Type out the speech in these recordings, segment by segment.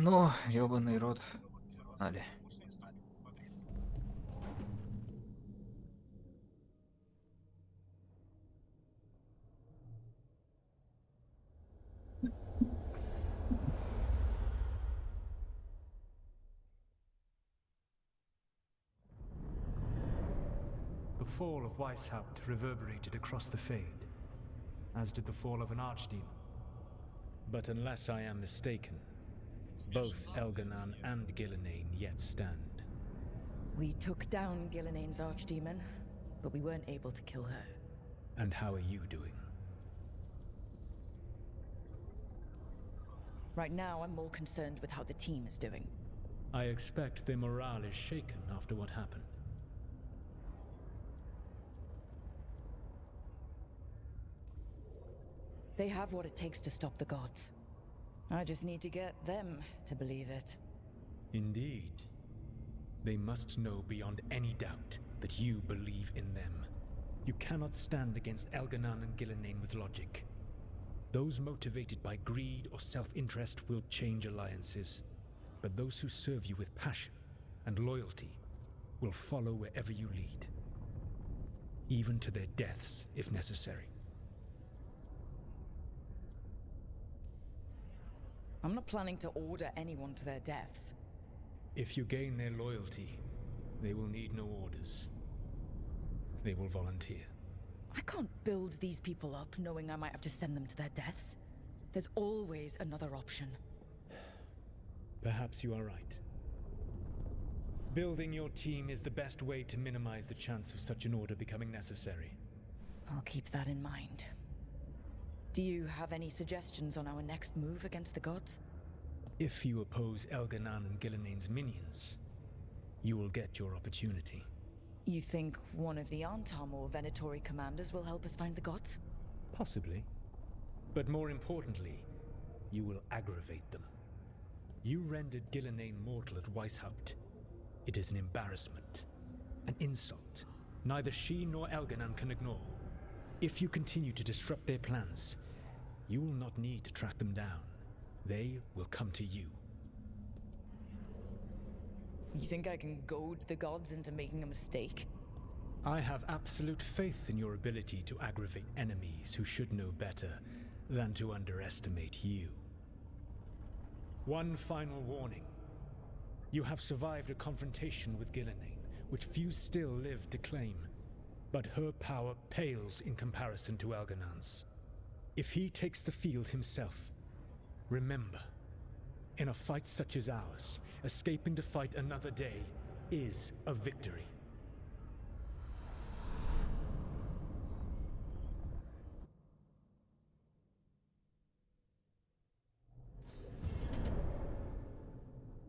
Ну, ёбаный рот. Али. The fall of Weishaupt reverberated across the Fade, as did the fall of an archdemon. But unless I am mistaken, both Elganan and Gillenane yet stand. We took down Gillenane's archdemon, but we weren't able to kill her. And how are you doing? Right now, I'm more concerned with how the team is doing. I expect their morale is shaken after what happened. They have what it takes to stop the gods. I just need to get them to believe it. Indeed. They must know beyond any doubt that you believe in them. You cannot stand against Elganan and Gillenane with logic. Those motivated by greed or self-interest will change alliances. But those who serve you with passion and loyalty will follow wherever you lead. Even to their deaths, if necessary. I'm not planning to order anyone to their deaths. If you gain their loyalty, they will need no orders. They will volunteer. I can't build these people up knowing I might have to send them to their deaths. There's always another option. Perhaps you are right. Building your team is the best way to minimize the chance of such an order becoming necessary. I'll keep that in mind. Do you have any suggestions on our next move against the gods? If you oppose Elganan and Gillenane's minions, you will get your opportunity. You think one of the Antam or Venatori commanders will help us find the gods? Possibly. But more importantly, you will aggravate them. You rendered Gillenane mortal at Weishaupt. It is an embarrassment, an insult. Neither she nor Elganan can ignore. If you continue to disrupt their plans, you will not need to track them down. They will come to you. You think I can goad the gods into making a mistake? I have absolute faith in your ability to aggravate enemies who should know better than to underestimate you. One final warning. You have survived a confrontation with Gillenane, which few still live to claim. But her power pales in comparison to Elganan's. If he takes the field himself, remember, in a fight such as ours, escaping to fight another day is a victory.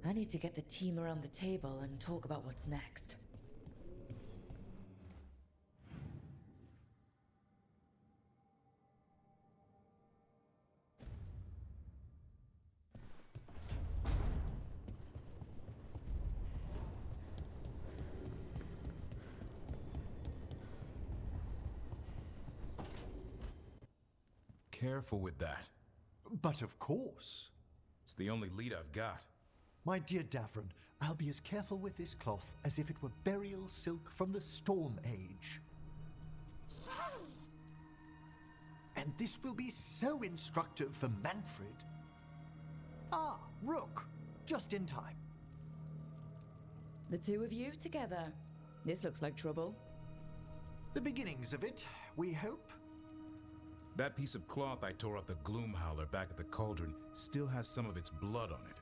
I need to get the team around the table and talk about what's next. Careful with that. But of course. It's the only lead I've got. My dear Davron, I'll be as careful with this cloth as if it were burial silk from the Storm Age. And this will be so instructive for Manfred. Ah, Rook, just in time. The two of you together. This looks like trouble. The beginnings of it, we hope. That piece of cloth I tore off the Gloomhowler back at the cauldron still has some of its blood on it.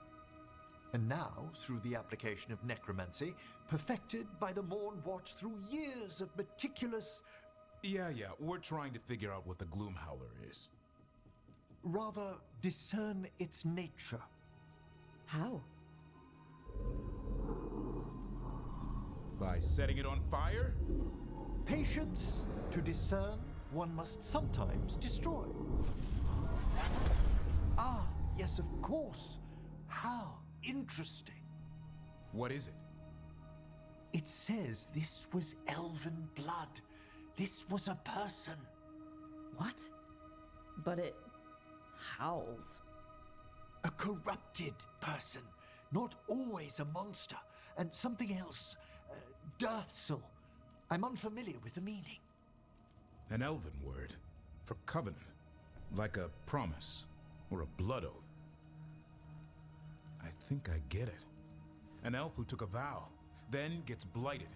And now, through the application of necromancy, perfected by the Morn Watch through years of meticulous... Yeah, we're trying to figure out what the Gloomhowler is. Rather, discern its nature. How? By setting it on fire? Patience. To discern, one must sometimes destroy. Ah, yes, of course. How interesting. What is it? It says this was elven blood. This was a person. What? But it howls. A corrupted person, not always a monster. And something else, Dirthsel. I'm unfamiliar with the meaning. An elven word for covenant, like a promise or a blood oath. I think I get it. An elf who took a vow, then gets blighted.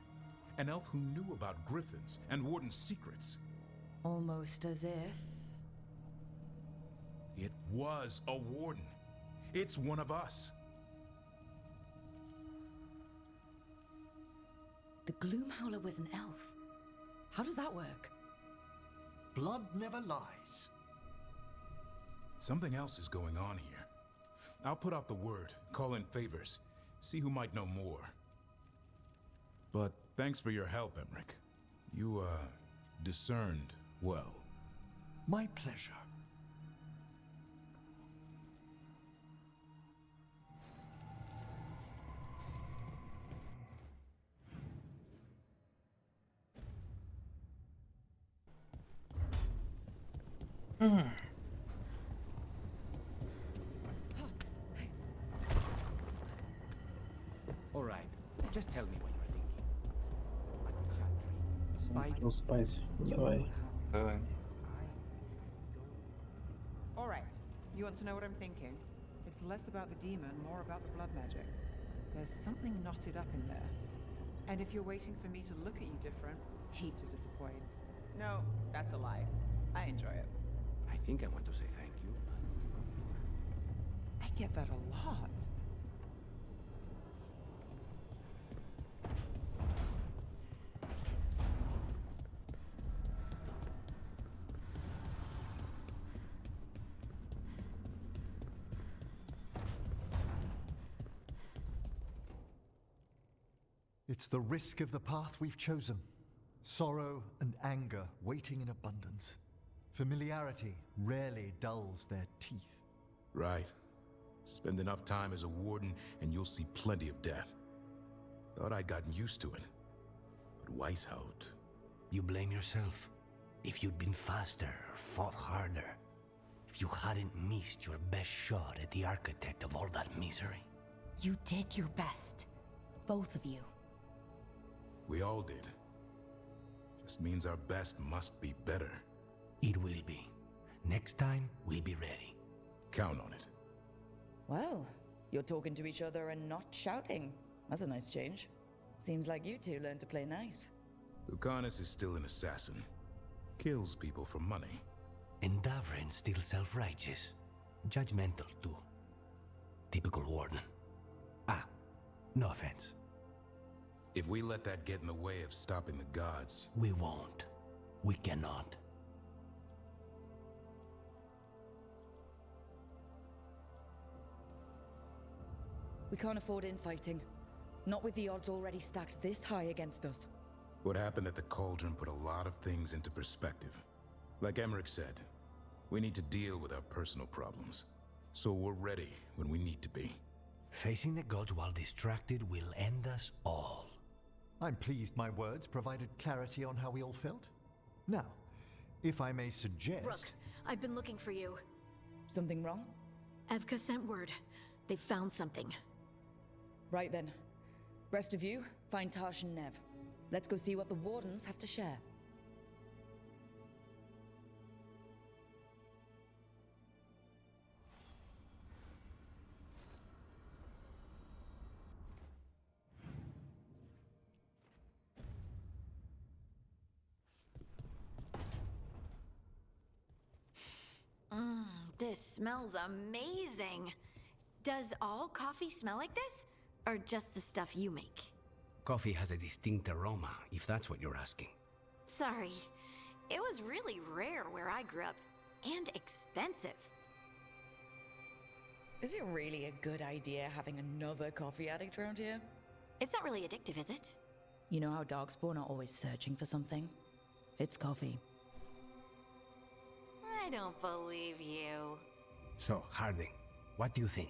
An elf who knew about griffins and warden's secrets. Almost as if... It was a warden. It's one of us. The Gloomhowler was an elf. How does that work? Blood never lies. Something else is going on here. I'll put out the word, call in favors, see who might know more. But thanks for your help, Emmerich. You, discerned well. My pleasure. All right, just tell me what you're thinking. Like the chat tree, Ну, спать. Давай. Давай. All right. You want to know what I'm thinking? It's less about the demon, more about the blood magic. There's something knotted up in there. And if you're waiting for me to look at you different, hate to disappoint. No, that's a lie. I enjoy it. I think I want to say thank you. I get that a lot. It's the risk of the path we've chosen. Sorrow and anger waiting in abundance. Familiarity rarely dulls their teeth. Right. Spend enough time as a warden and you'll see plenty of death. Thought I'd gotten used to it. But Weishaupt... You blame yourself. If you'd been faster or fought harder. If you hadn't missed your best shot at the architect of all that misery. You did your best. Both of you. We all did. Just means our best must be better. It will be. Next time, we'll be ready. Count on it. Well, you're talking to each other and not shouting. That's a nice change. Seems like you two learned to play nice. Lucanus is still an assassin. Kills people for money. And Davrin's still self-righteous. Judgmental, too. Typical warden. Ah, no offense. If we let that get in the way of stopping the gods... We won't. We cannot. We can't afford infighting. Not with the odds already stacked this high against us. What happened at the Cauldron put a lot of things into perspective. Like Emmerich said, we need to deal with our personal problems. So we're ready when we need to be. Facing the gods while distracted will end us all. I'm pleased my words provided clarity on how we all felt. Now, if I may suggest... Rook, I've been looking for you. Something wrong? Evka sent word. They've found something. Right then. Rest of you, find Tash and Nev. Let's go see what the Wardens have to share. This smells amazing. Does all coffee smell like this? Or just the stuff you make? Coffee has a distinct aroma, if that's what you're asking. Sorry. It was really rare where I grew up. And expensive. Is it really a good idea having another coffee addict around here? It's not really addictive, is it? You know how Darkspawn are always searching for something? It's coffee. I don't believe you. So, Harding, what do you think?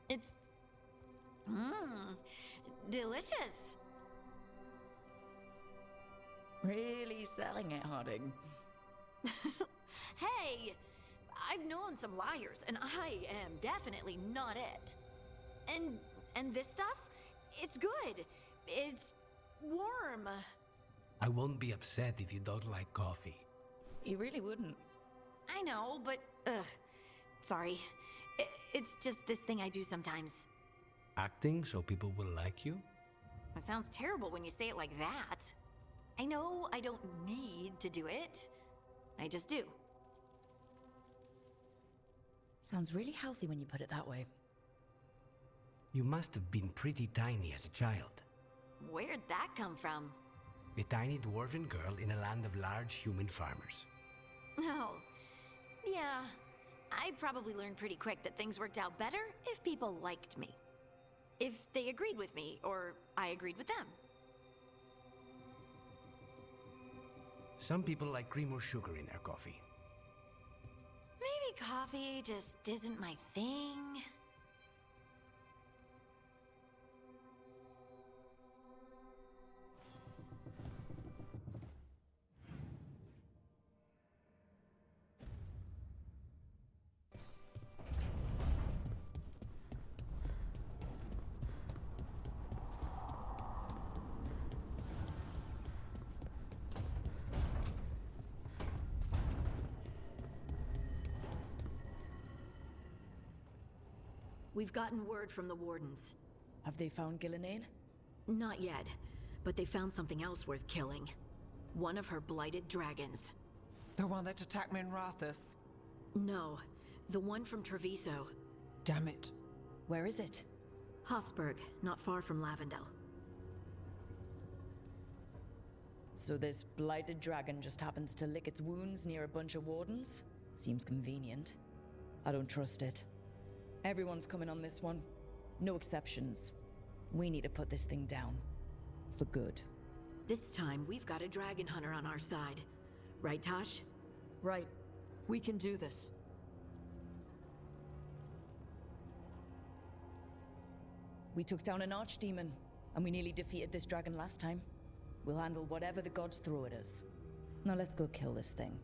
It's... delicious. Really selling it, Harding. Hey! I've known some liars, and I am definitely not it. And this stuff? It's good. It's warm. I won't be upset if you don't like coffee. You really wouldn't. I know, but sorry. It's just this thing I do sometimes. Acting so people will like you? It sounds terrible when you say it like that. I know I don't need to do it. I just do. Sounds really healthy when you put it that way. You must have been pretty tiny as a child. Where'd that come from? A tiny dwarven girl in a land of large human farmers. Oh, yeah. I probably learned pretty quick that things worked out better if people liked me. If they agreed with me, or I agreed with them. Some people like cream or sugar in their coffee. Maybe coffee just isn't my thing. We've gotten word from the wardens. Have they found Gillenane? Not yet, but they found something else worth killing. One of her blighted dragons. The one that attacked me in Rathus. No, the one from Treviso. Damn it. Where is it? Hofsburg, not far from Lavendel. So this blighted dragon just happens to lick its wounds near a bunch of wardens? Seems convenient. I don't trust it. Everyone's coming on this one. No exceptions. We need to put this thing down. For good. This time, we've got a dragon hunter on our side. Right, Tosh? Right. We can do this. We took down an archdemon, and we nearly defeated this dragon last time. We'll handle whatever the gods throw at us. Now let's go kill this thing.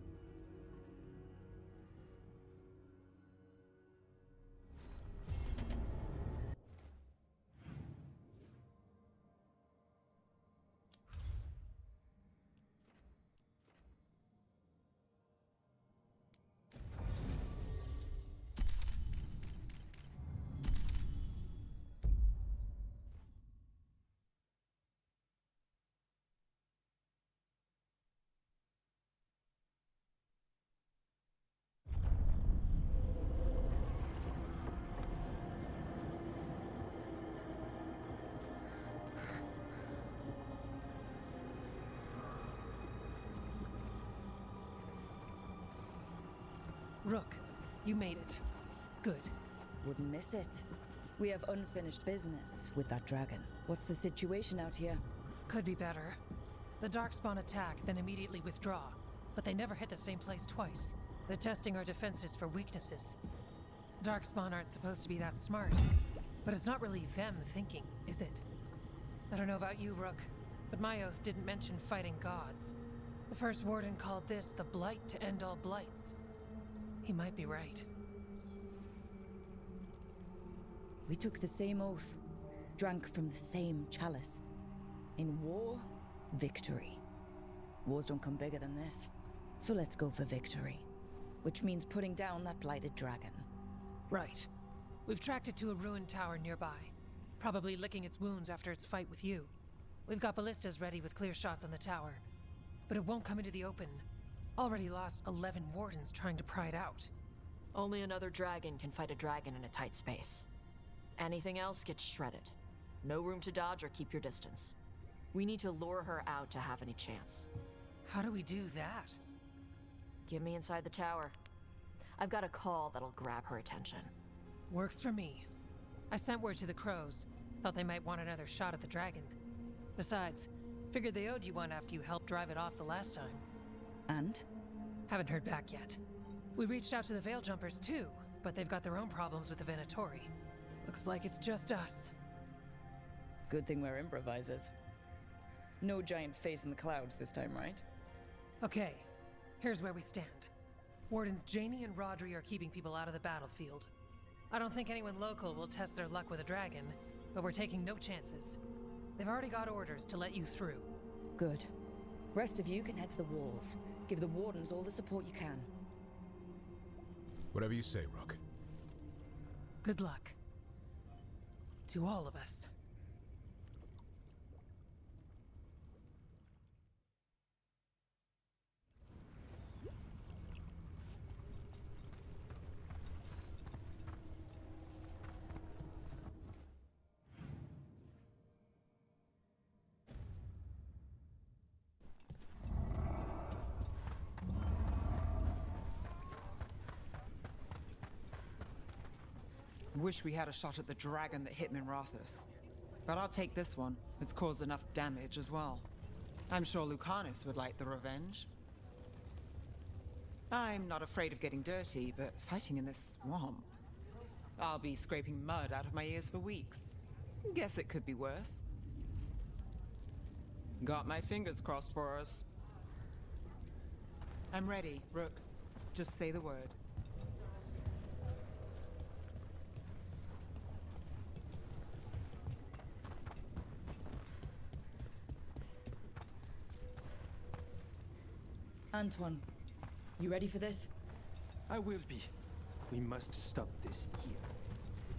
Rook, you made it. Good. Wouldn't miss it. We have unfinished business with that dragon. What's the situation out here? Could be better. The Darkspawn attack, then immediately withdraw. But they never hit the same place twice. They're testing our defenses for weaknesses. Darkspawn aren't supposed to be that smart. But it's not really them thinking, is it? I don't know about you, Rook, but my oath didn't mention fighting gods. The first warden called this the blight to end all blights. He might be right. We took the same oath, drank from the same chalice. In war, victory. Wars don't come bigger than this. So let's go for victory. Which means putting down that blighted dragon. Right. We've tracked it to a ruined tower nearby. Probably licking its wounds after its fight with you. We've got ballistas ready with clear shots on the tower. But it won't come into the open. Already lost 11 wardens trying to pry it out. Only another dragon can fight a dragon in a tight space. Anything else gets shredded. No room to dodge or keep your distance. We need to lure her out to have any chance. How do we do that? Get me inside the tower. I've got a call that'll grab her attention. Works for me. I sent word to the crows. Thought they might want another shot at the dragon. Besides, figured they owed you one after you helped drive it off the last time. And? Haven't heard back yet. We reached out to the Veil Jumpers too, but they've got their own problems with the Venatori. Looks like it's just us. Good thing we're improvisers. No giant face in the clouds this time, right? Okay, here's where we stand. Wardens Janie and Rodri are keeping people out of the battlefield. I don't think anyone local will test their luck with a dragon, but we're taking no chances. They've already got orders to let you through. Good. Rest of you can head to the walls. Give the Wardens all the support you can. Whatever you say, Rook. Good luck. To all of us. Wish we had a shot at the dragon that hit Minrathus. But I'll take this one. It's caused enough damage as well. I'm sure Lucanus would like the revenge. I'm not afraid of getting dirty, but fighting in this swamp... I'll be scraping mud out of my ears for weeks. Guess it could be worse. Got my fingers crossed for us. I'm ready, Rook. Just say the word. Antoine, you ready for this? I will be. We must stop this here.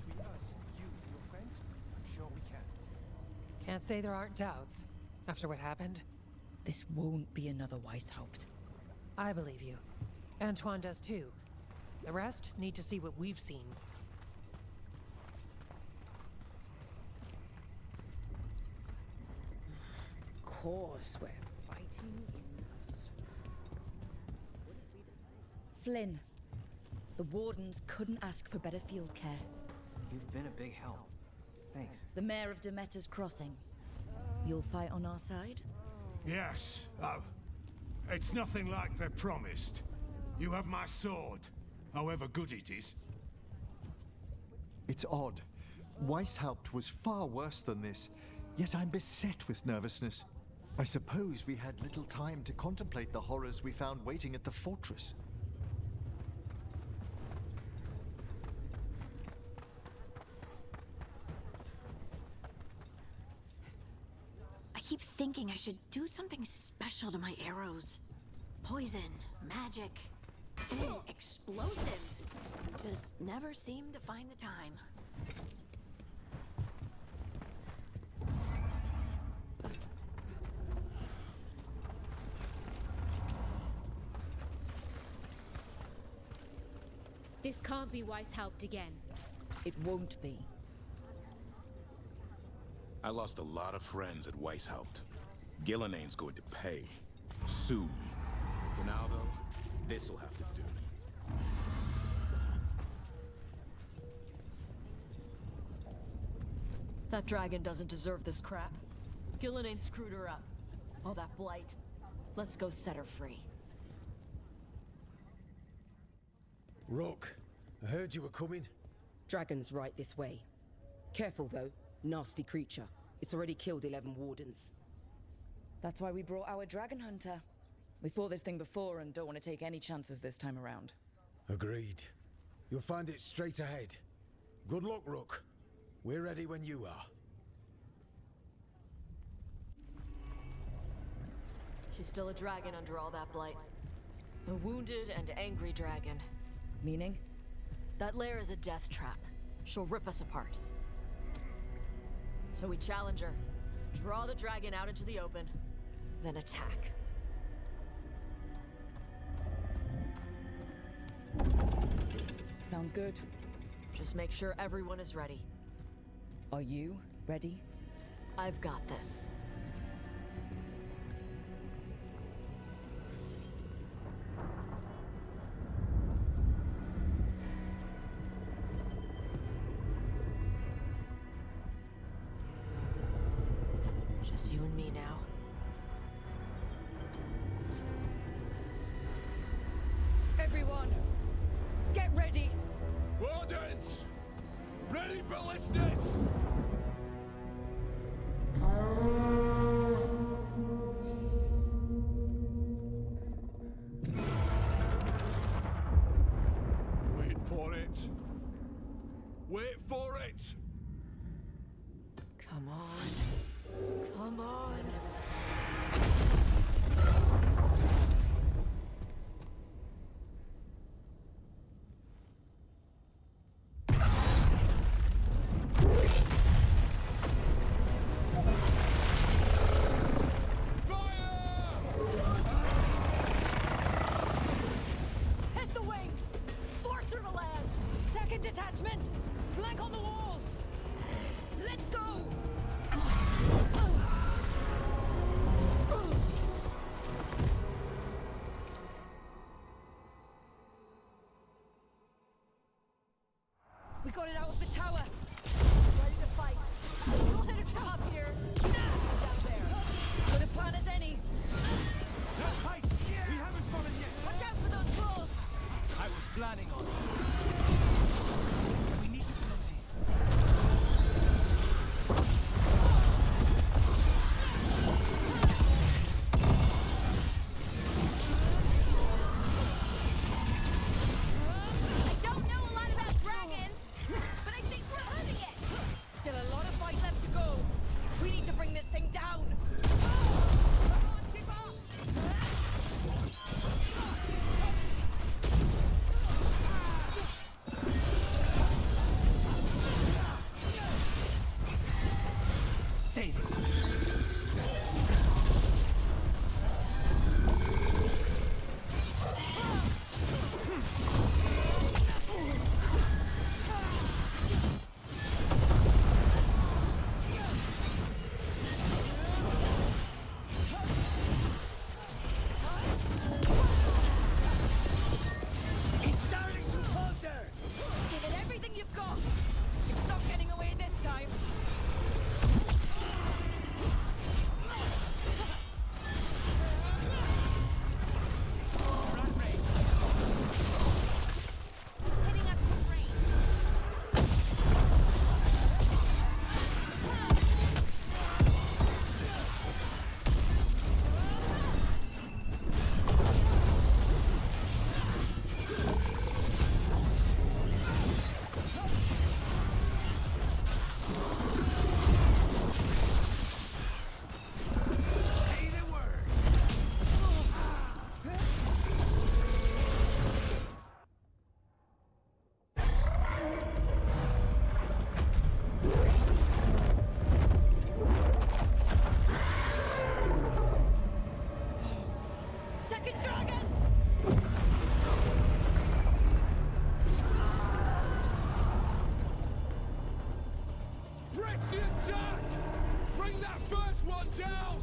Between us, you and your friends, I'm sure we can. Can't say there aren't doubts, after what happened. This won't be another Weishaupt. I believe you. Antoine does too. The rest need to see what we've seen. Of course, we're fighting in Flynn, the Wardens couldn't ask for better field care. You've been a big help. Thanks. The Mayor of Demeter's Crossing. You'll fight on our side? Yes. Oh. It's nothing like they promised. You have my sword, however good it is. It's odd. Weishaupt was far worse than this, yet I'm beset with nervousness. I suppose we had little time to contemplate the horrors we found waiting at the fortress. I keep thinking I should do something special to my arrows. Poison, magic, explosives. Just never seem to find the time. This can't be Weishaupt again. It won't be. I lost a lot of friends at Weishaupt. Gillenane's going to pay. Soon. For now, though, this'll have to do. That dragon doesn't deserve this crap. Gillenane screwed her up. Oh, that blight. Let's go set her free. Rook, I heard you were coming. Dragon's right this way. Careful, though. Nasty creature. It's already killed 11 wardens. That's why we brought our dragon hunter. We fought this thing before and don't want to take any chances this time around. Agreed. You'll find it straight ahead. Good luck, Rook. We're ready when you are. She's still a dragon under all that blight. A wounded and angry dragon. Meaning? That lair is a death trap. She'll rip us apart. So we challenge her, draw the dragon out into the open, then attack. Sounds good. Just make sure everyone is ready. Are you ready? I've got this. Just you and me now. Everyone, get ready! Wardens! Ready ballistas! for it. Wait for it. Come on. Come on. Hit the wings! Force her to land! Second detachment! Flank on the walls! Let's go! We got it out of the tower. Ready to fight. We'll hit a job here. Down there. Good a plan as any. Fight! We haven't fallen yet! Watch out for those trolls! I was planning on it. We need to close it. I don't know a lot about dragons, but I think we're earning it. Still a lot of fight left to go. We need to bring this thing down. Save it. It's starting to falter. Give it everything you've got. It's not getting away this time. Hitting us with rain. Say the word. Second dragon! Press the attack! Bring that first one down!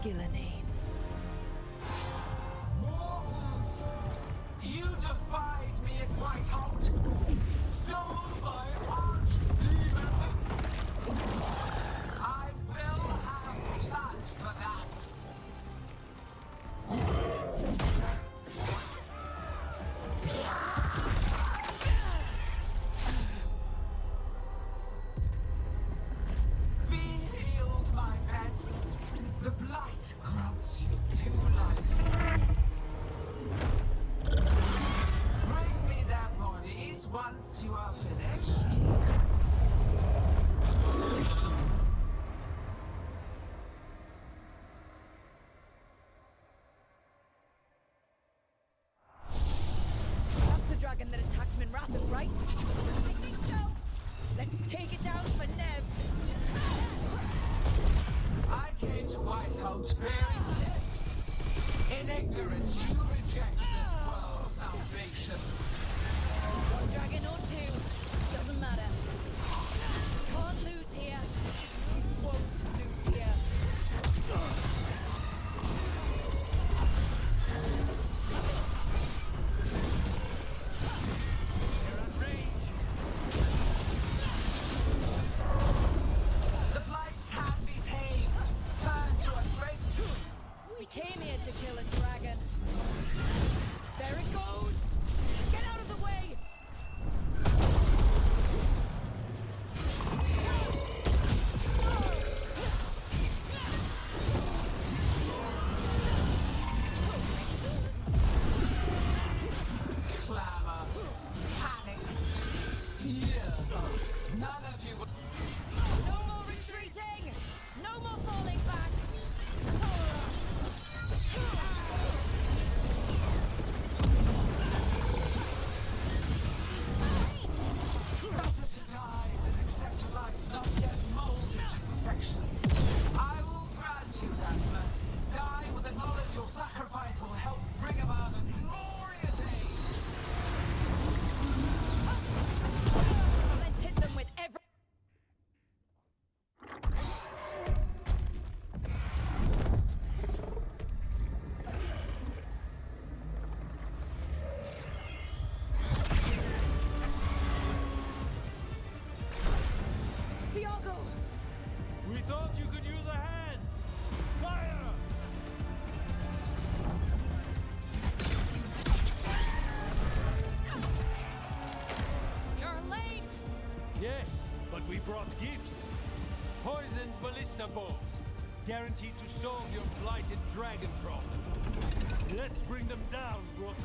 Gillenane. Mortals! You defied me at Whitehout! Stole my archdemon! I will have blood for that! Be healed, my pet! The blight grants you new life. Bring me their bodies once you are finished. That's the dragon that attacked Minrathus, right? I think so. Let's take it down for Nev. I came to Whitehout bearing gifts. In ignorance, you reject this world's salvation. One dragon or two, doesn't matter. Can't lose here. We won't lose here. The blight can be tamed, turned to a great... We came here to kill a dragon. thunderbolts, guaranteed to solve your blighted dragon problem. Let's bring them down, Rook.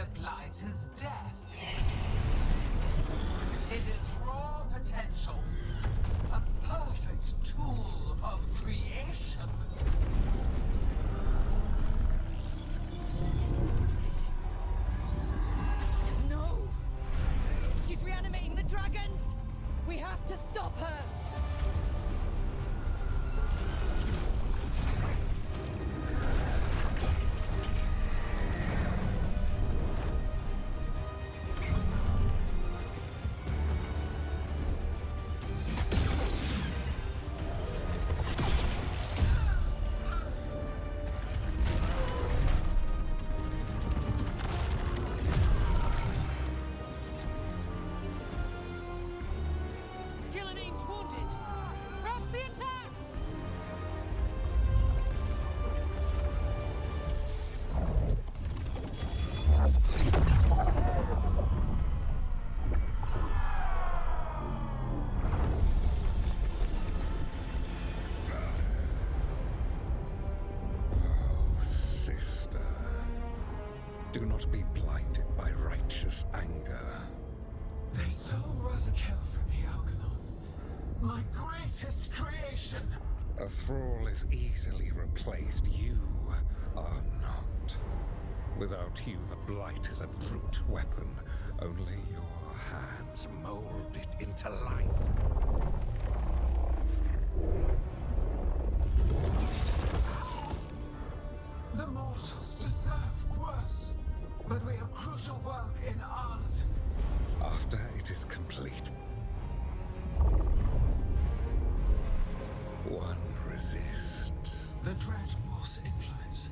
The blight is death. It is raw potential. A perfect tool of creation. No! She's reanimating the dragons! We have to stop her! Do not be blinded by righteous anger. They stole Razakel from me, Algernon. My greatest creation. A thrall is easily replaced. You are not. Without you, the blight is a brute weapon. Only your hands mold it into life. The mortals deserve worse. But we have crucial work in Arth. After it is complete, one resists. The Dread Wolf's influence.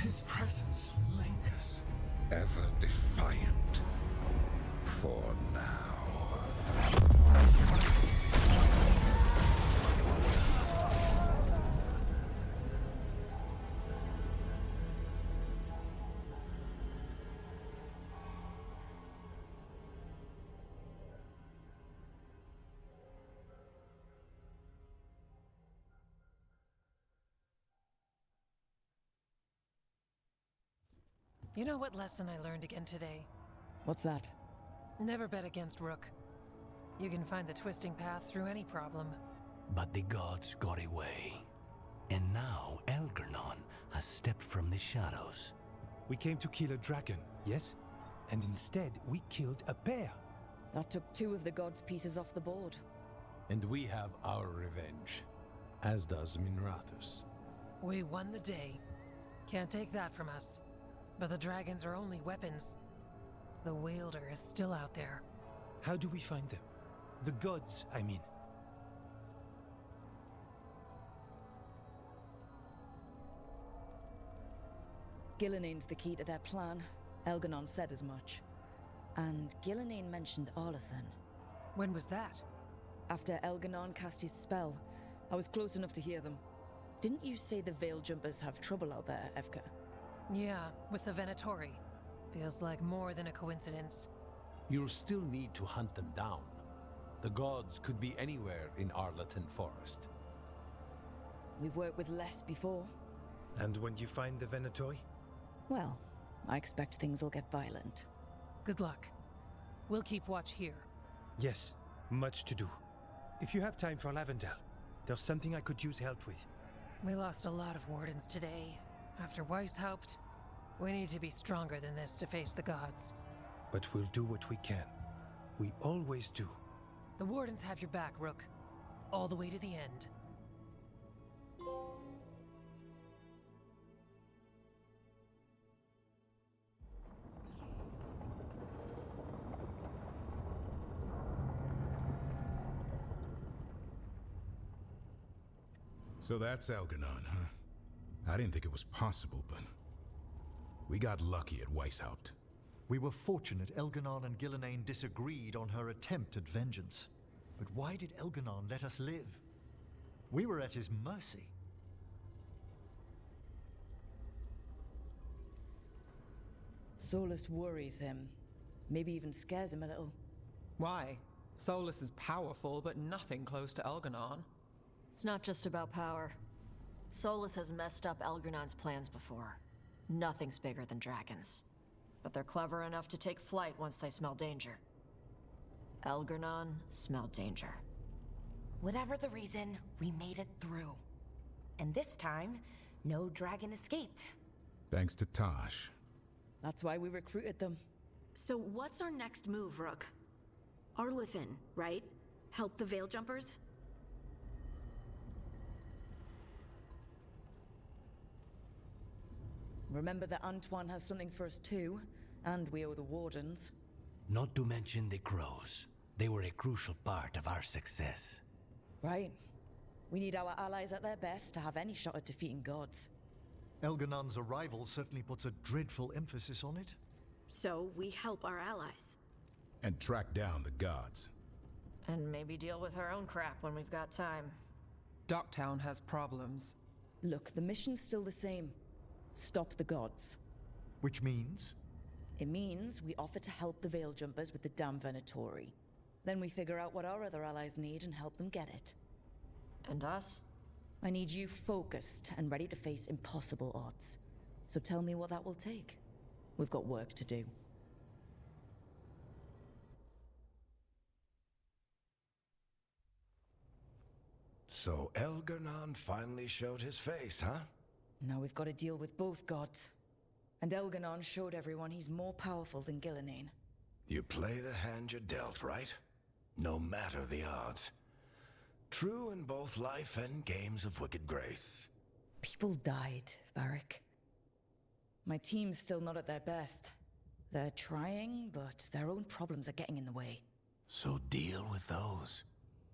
His presence lingers. Ever defiant. For now. You know what lesson I learned again today? What's that? Never bet against Rook. You can find the twisting path through any problem. But the gods got away. And now Algernon has stepped from the shadows. We came to kill a dragon, yes? And instead, we killed a pair. That took 2 of the gods' pieces off the board. And we have our revenge, as does Minrathus. We won the day. Can't take that from us. But the dragons are only weapons. The wielder is still out there. How do we find them? The gods, I mean. Gillenane's the key to their plan. Elganon said as much. And Gillenane mentioned Arlathan. When was that? After Elganon cast his spell. I was close enough to hear them. Didn't you say the Veil Jumpers have trouble out there, Evka? Yeah, with the Venatori. Feels like more than a coincidence. You'll still need to hunt them down. The gods could be anywhere in Arlathan Forest. We've worked with less before. And when you find the Venatori? Well, I expect things will get violent. Good luck. We'll keep watch here. Yes, much to do. If you have time for Lavendel, there's something I could use help with. We lost a lot of wardens today. After Weishaupt, we need to be stronger than this to face the gods. But we'll do what we can. We always do. The wardens have your back, Rook. All the way to the end. So that's Algernon, huh? I didn't think it was possible, but we got lucky at Weishaupt. We were fortunate Elganon and Gillenane disagreed on her attempt at vengeance. But why did Elganon let us live? We were at his mercy. Solus worries him. Maybe even scares him a little. Why? Solus is powerful, but nothing close to Algernon. It's not just about power. Solus has messed up Algernon's plans before. Nothing's bigger than dragons. but they're clever enough to take flight once they smell danger. Elgernon smelled danger. Whatever the reason, we made it through. And this time, no dragon escaped. Thanks to Tosh. That's why we recruited them. So what's our next move, Rook? Arlathan, right? Help the Veil Jumpers? Remember that Antoine has something for us too, and we owe the Wardens. Not to mention the Crows. They were a crucial part of our success. Right. We need our allies at their best to have any shot at defeating gods. Elganon's arrival certainly puts a dreadful emphasis on it. So we help our allies. And track down the gods. And maybe deal with our own crap when we've got time. Docktown has problems. Look, the mission's still the same. Stop the gods. Which means? It means we offer to help the Veil Jumpers with the damn Venatori. Then we figure out what our other allies need and help them get it. And us? I need you focused and ready to face impossible odds. So tell me what that will take. We've got work to do. So Elgernon finally showed his face, huh? Now we've got to deal with both gods. And Elganon showed everyone he's more powerful than Gillenane. You play the hand you're dealt, right? No matter the odds. True in both life and games of wicked grace. People died, Varric. My team's still not at their best. They're trying, but their own problems are getting in the way. So deal with those.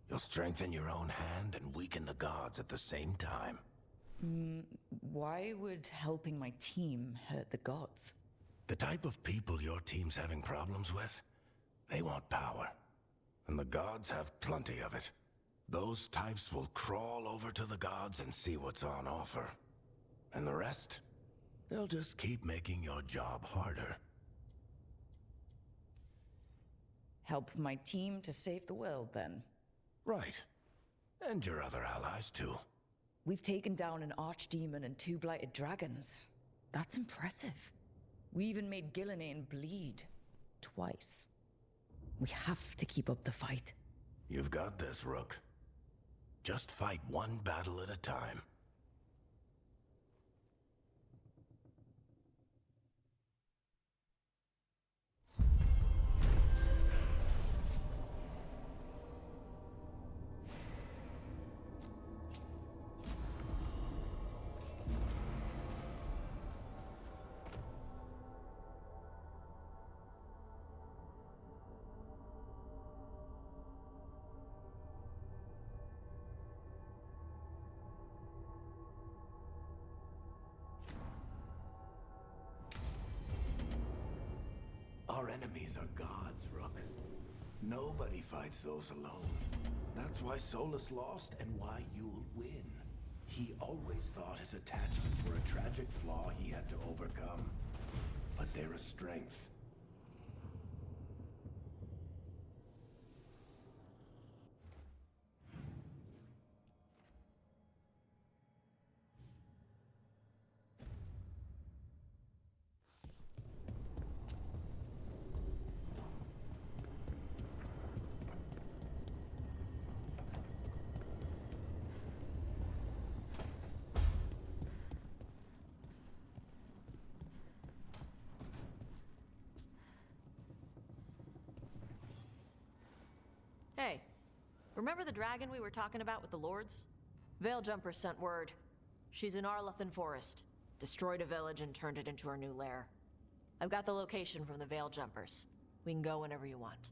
You'll strengthen your own hand and weaken the gods at the same time. Why would helping my team hurt the gods? The type of people your team's having problems with, they want power. And the gods have plenty of it. Those types will crawl over to the gods and see what's on offer. And the rest? They'll just keep making your job harder. Help my team to save the world, then? Right. And your other allies, too. We've taken down an archdemon and 2 blighted dragons. That's impressive. We even made Gillenane bleed. Twice. We have to keep up the fight. You've got this, Rook. Just fight one battle at a time. Our enemies are gods, Rook. Nobody fights those alone. That's why Solus lost and why you'll win. He always thought his attachments were a tragic flaw he had to overcome. But they're a strength. Hey, remember the dragon we were talking about with the lords? Veil Jumpers sent word. She's in Arlathan Forest. Destroyed a village and turned it into her new lair. I've got the location from the Veil Jumpers. We can go whenever you want.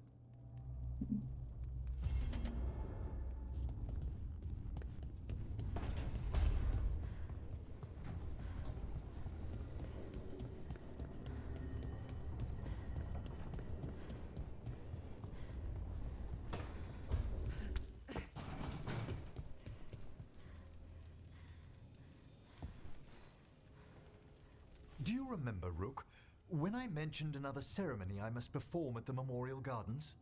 Do you remember, Rook, when I mentioned another ceremony I must perform at the Memorial Gardens?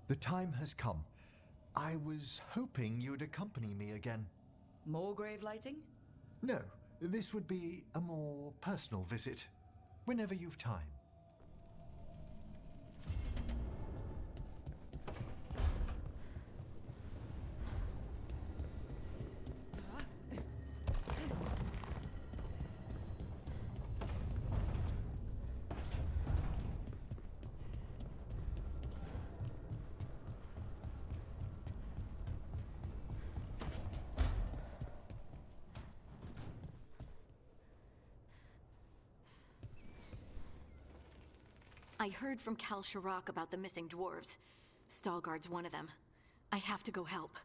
The time has come. I was hoping you'd accompany me again. More grave lighting? No, this would be a more personal visit. Whenever you've time. I heard from Kal Sharok about the missing dwarves. Stalguard's one of them. I have to go help.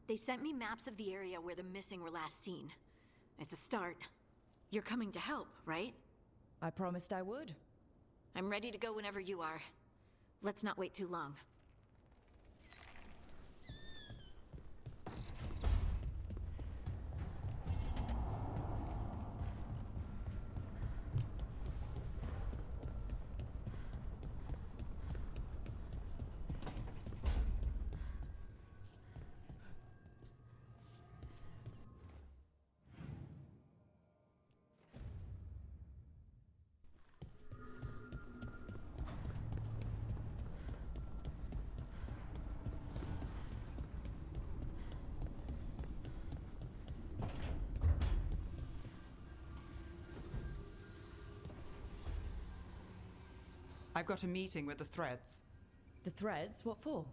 They sent me maps of the area where the missing were last seen. It's a start. You're coming to help, right? I promised I would. I'm ready to go whenever you are. Let's not wait too long. I've got a meeting with the Threads. The Threads? What for?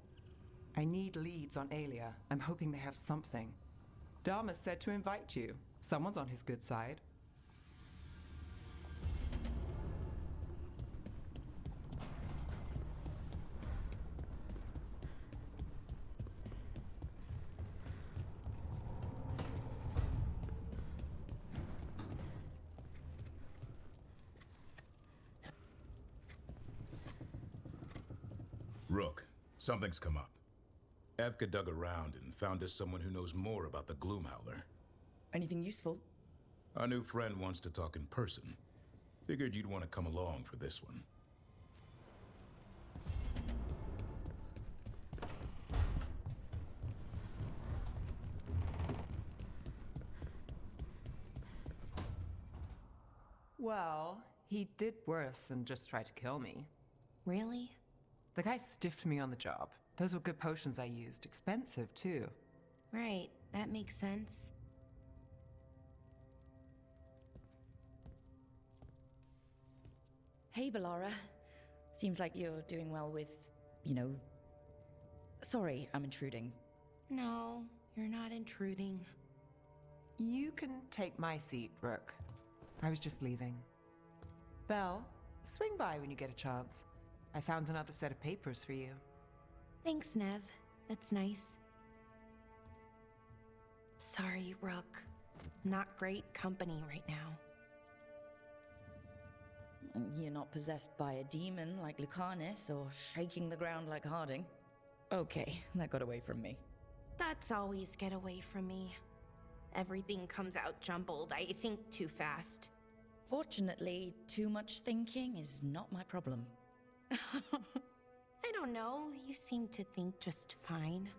I need leads on Aelia. I'm hoping they have something. Dharma said to invite you. Someone's on his good side. Rook, something's come up. Evka dug around and found us someone who knows more about the Gloomhowler. Anything useful? Our new friend wants to talk in person. Figured you'd want to come along for this one. Well, he did worse than just try to kill me. Really? The guy stiffed me on the job. Those were good potions I used. Expensive, too. Right, that makes sense. Hey, Bellara. Seems like you're doing well with, you know... Sorry, I'm intruding. No, you're not intruding. You can take my seat, Rook. I was just leaving. Belle, swing by when you get a chance. I found another set of papers for you. Thanks, Nev. That's nice. Sorry, Rook. Not great company right now. You're not possessed by a demon like Lucanus or shaking the ground like Harding. Okay, that got away from me. That's always get away from me. Everything comes out jumbled. I think too fast. Fortunately, too much thinking is not my problem. I don't know. You seem to think just fine.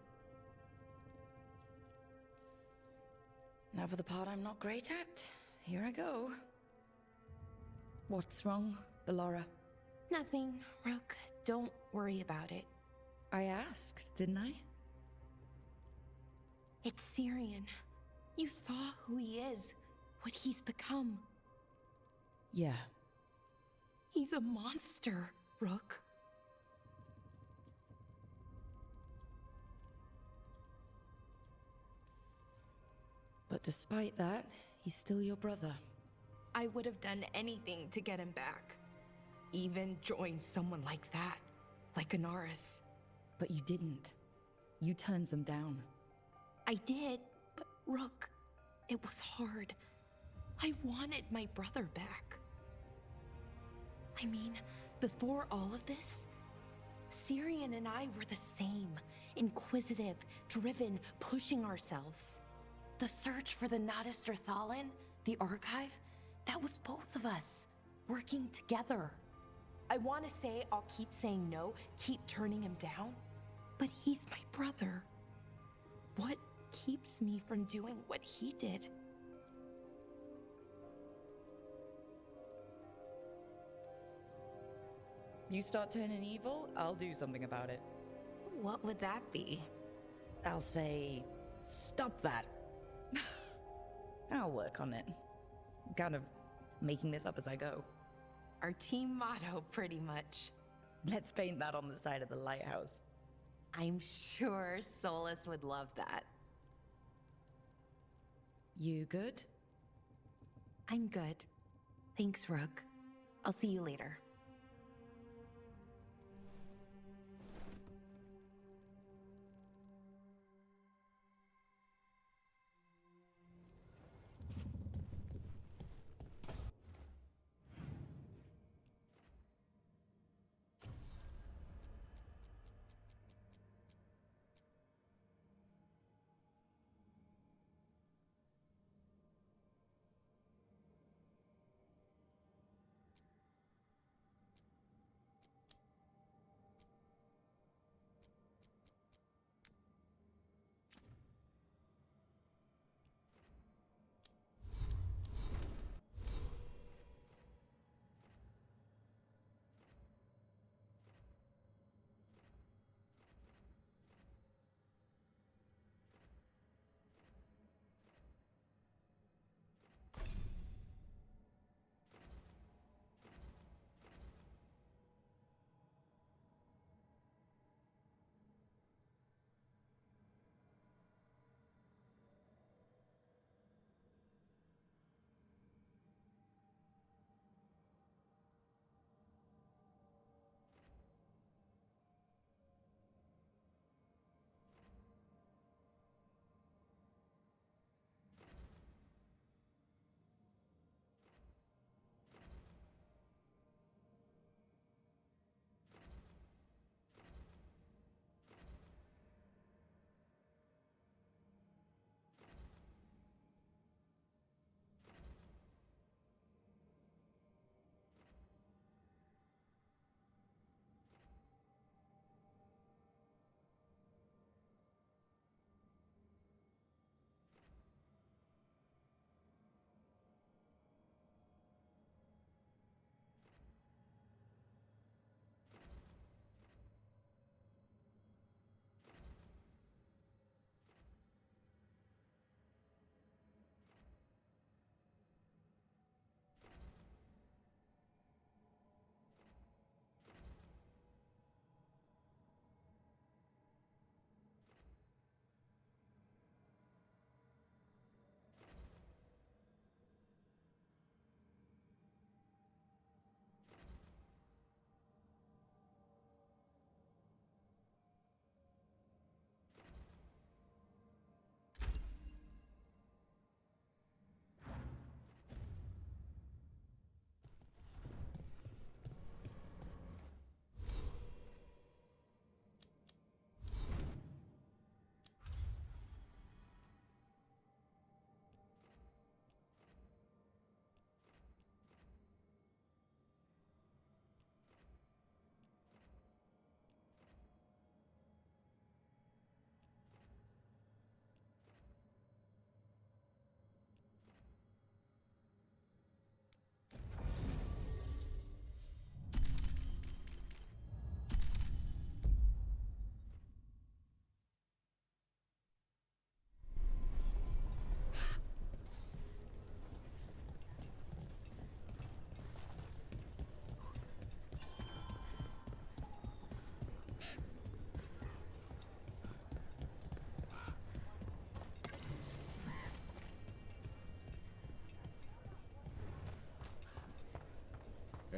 Now for the part I'm not great at. Here I go. What's wrong, Bellara? Nothing, Rook. Don't worry about it. I asked, didn't I? It's Syrian. You saw who he is, what he's become. Yeah. He's a monster, Rook. But despite that, he's still your brother. I would have done anything to get him back. Even join someone like that, like Anaris. But you didn't. You turned them down. I did, but Rook, it was hard. I wanted my brother back. I mean, before all of this, Syrian and I were the same. Inquisitive, driven, pushing ourselves. The search for the Nadister Thalin, the archive, that was both of us, working together. I want to say I'll keep saying no, keep turning him down, but he's my brother. What keeps me from doing what he did? You start turning evil, I'll do something about it. What would that be? I'll say, stop that. I'll work on it. I'm kind of making this up as I go. Our team motto, pretty much. Let's paint that on the side of the lighthouse. I'm sure Solus would love that. You good? I'm good. Thanks, Rook. I'll see you later.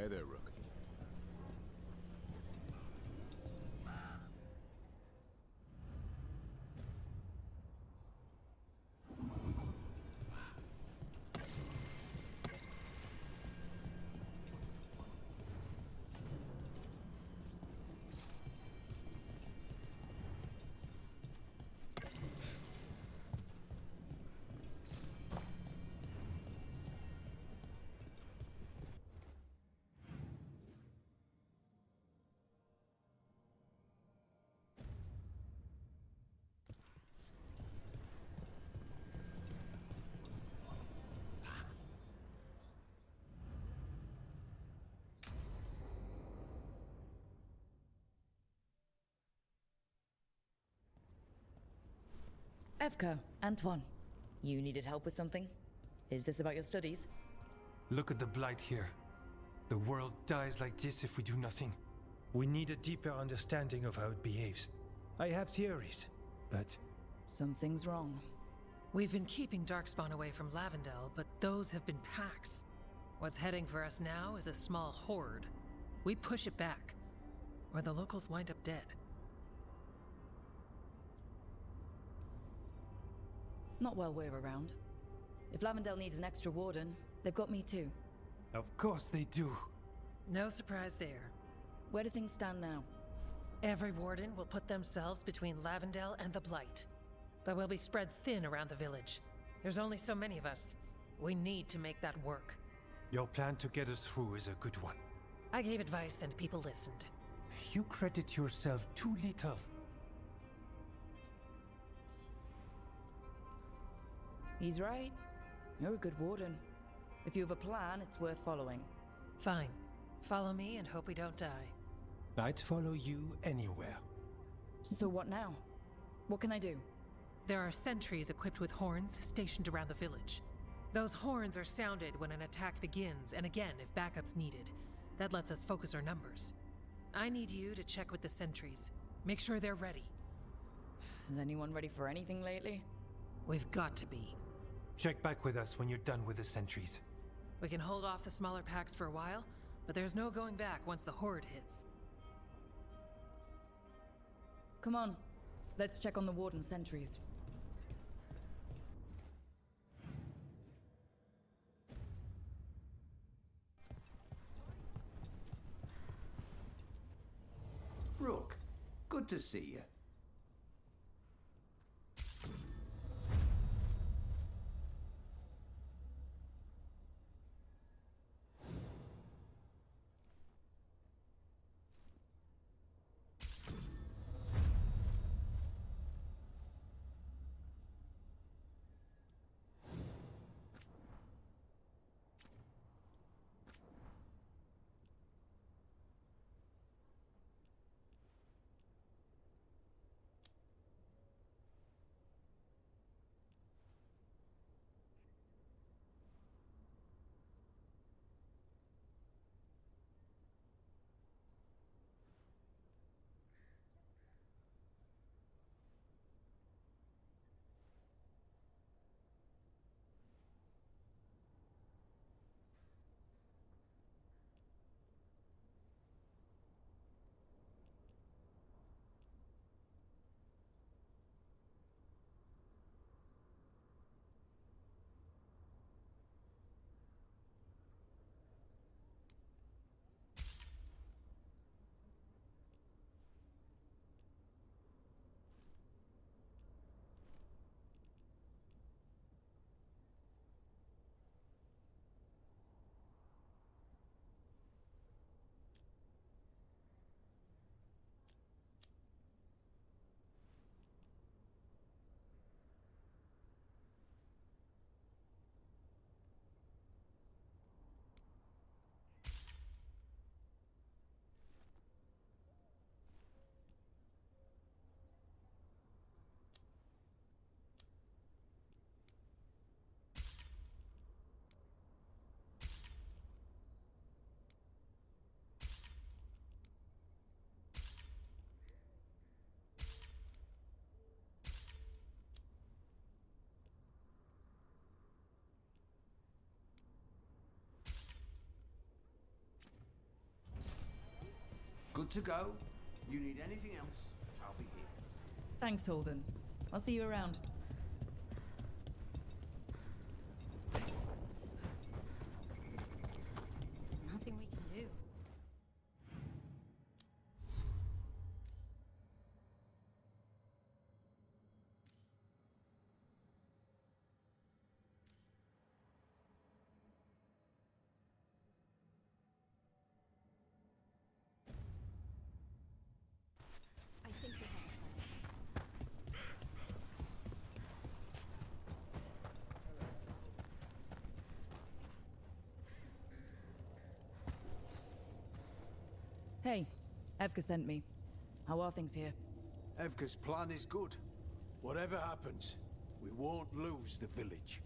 Hey there, Rook. Evka, Antoine, you needed help with something? Is this about your studies? Look at the blight here. The world dies like this if we do nothing. We need a deeper understanding of how it behaves. I have theories, but... Something's wrong. We've been keeping Darkspawn away from Lavendel, but those have been packs. What's heading for us now is a small horde. We push it back, or the locals wind up dead. Not while we're around. If Lavendel needs an extra warden, they've got me too. Of course they do. No surprise there. Where do things stand now? Every warden will put themselves between Lavendel and the Blight. But we'll be spread thin around the village. There's only so many of us. We need to make that work. Your plan to get us through is a good one. I gave advice and people listened. You credit yourself too little. He's right. You're a good warden. If you have a plan, it's worth following. Fine. Follow me and hope we don't die. I'd follow you anywhere. So what now? What can I do? There are sentries equipped with horns stationed around the village. Those horns are sounded when an attack begins, and again if backup's needed. That lets us focus our numbers. I need you to check with the sentries. Make sure they're ready. Is anyone ready for anything lately? We've got to be. Check back with us when you're done with the sentries. We can hold off the smaller packs for a while, but there's no going back once the horde hits. Come on. Let's check on the warden sentries. Rook, good to see you. Good to go. You need anything else, I'll be here. Thanks, Holden. I'll see you around. Nothing we can do. I think we have a plan. Hey, Evka sent me. How are things here? Evka's plan is good. Whatever happens, we won't lose the village.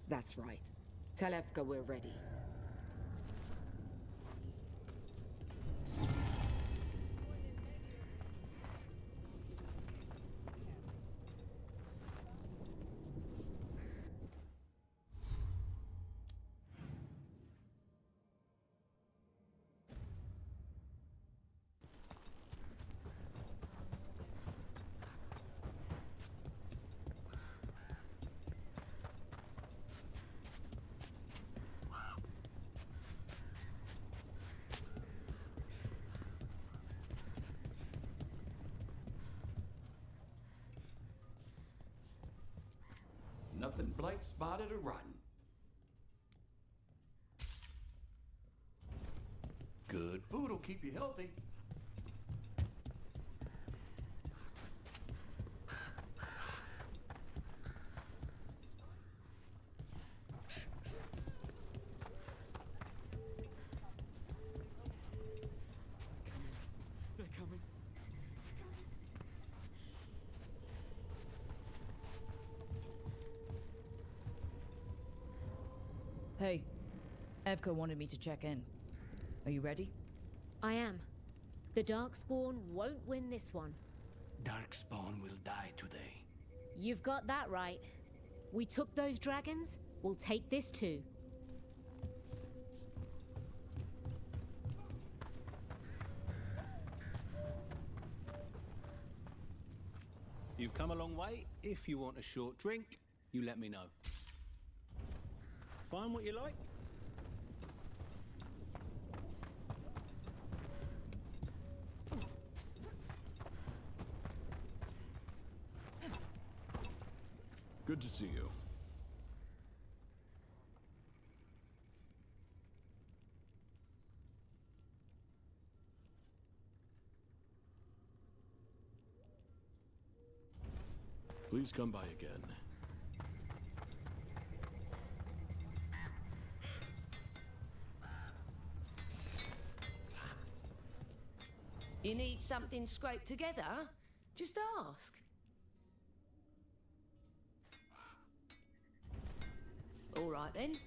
That's right. Tell Evka we're ready. Nothing Blake spotted or run. Good food will keep you healthy. They're coming. Hey, Evka wanted me to check in. Are you ready? I am. The Darkspawn won't win this one. Darkspawn will die today. You've got that right. We took those dragons, we'll take this too. You've come a long way. If you want a short drink, you let me know. Find what you like. Good to see you. Please come by again. You need something scraped together? Just ask. All right then.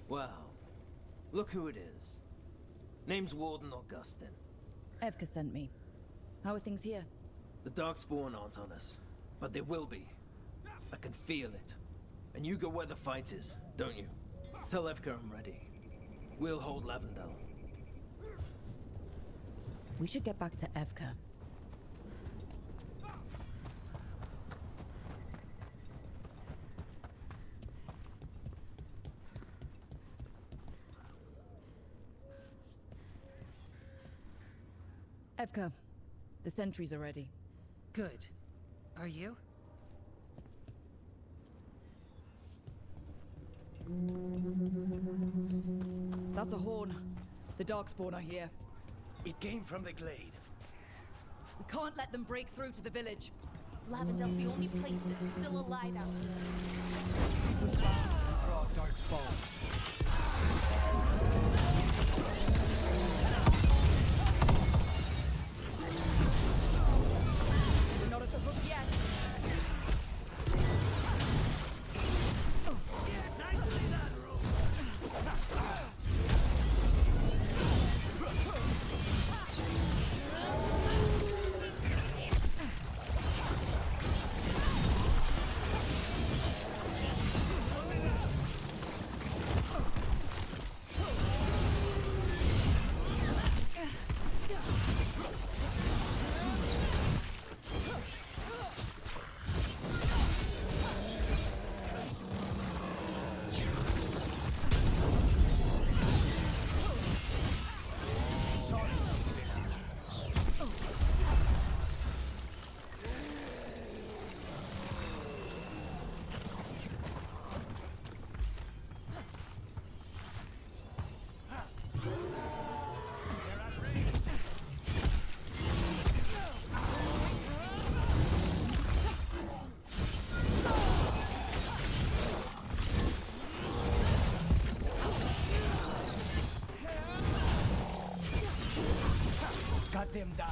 Well, look who it is. Name's Warden Augustin. Evka sent me. How are things here? The Darkspawn aren't on us, but they will be. I can feel it. And you go where the fight is, don't you? Tell Evka I'm ready. We'll hold Lavendel. We should get back to Evka. Evka, the sentries are ready. Good. Are you? That's a horn. The Darkspawn are here. It came from the glade. We can't let them break through to the village. Lavendel's the only place that's still alive out here. Draw Darkspawn. We're not at the hook yet. Nicely done, Rose. down.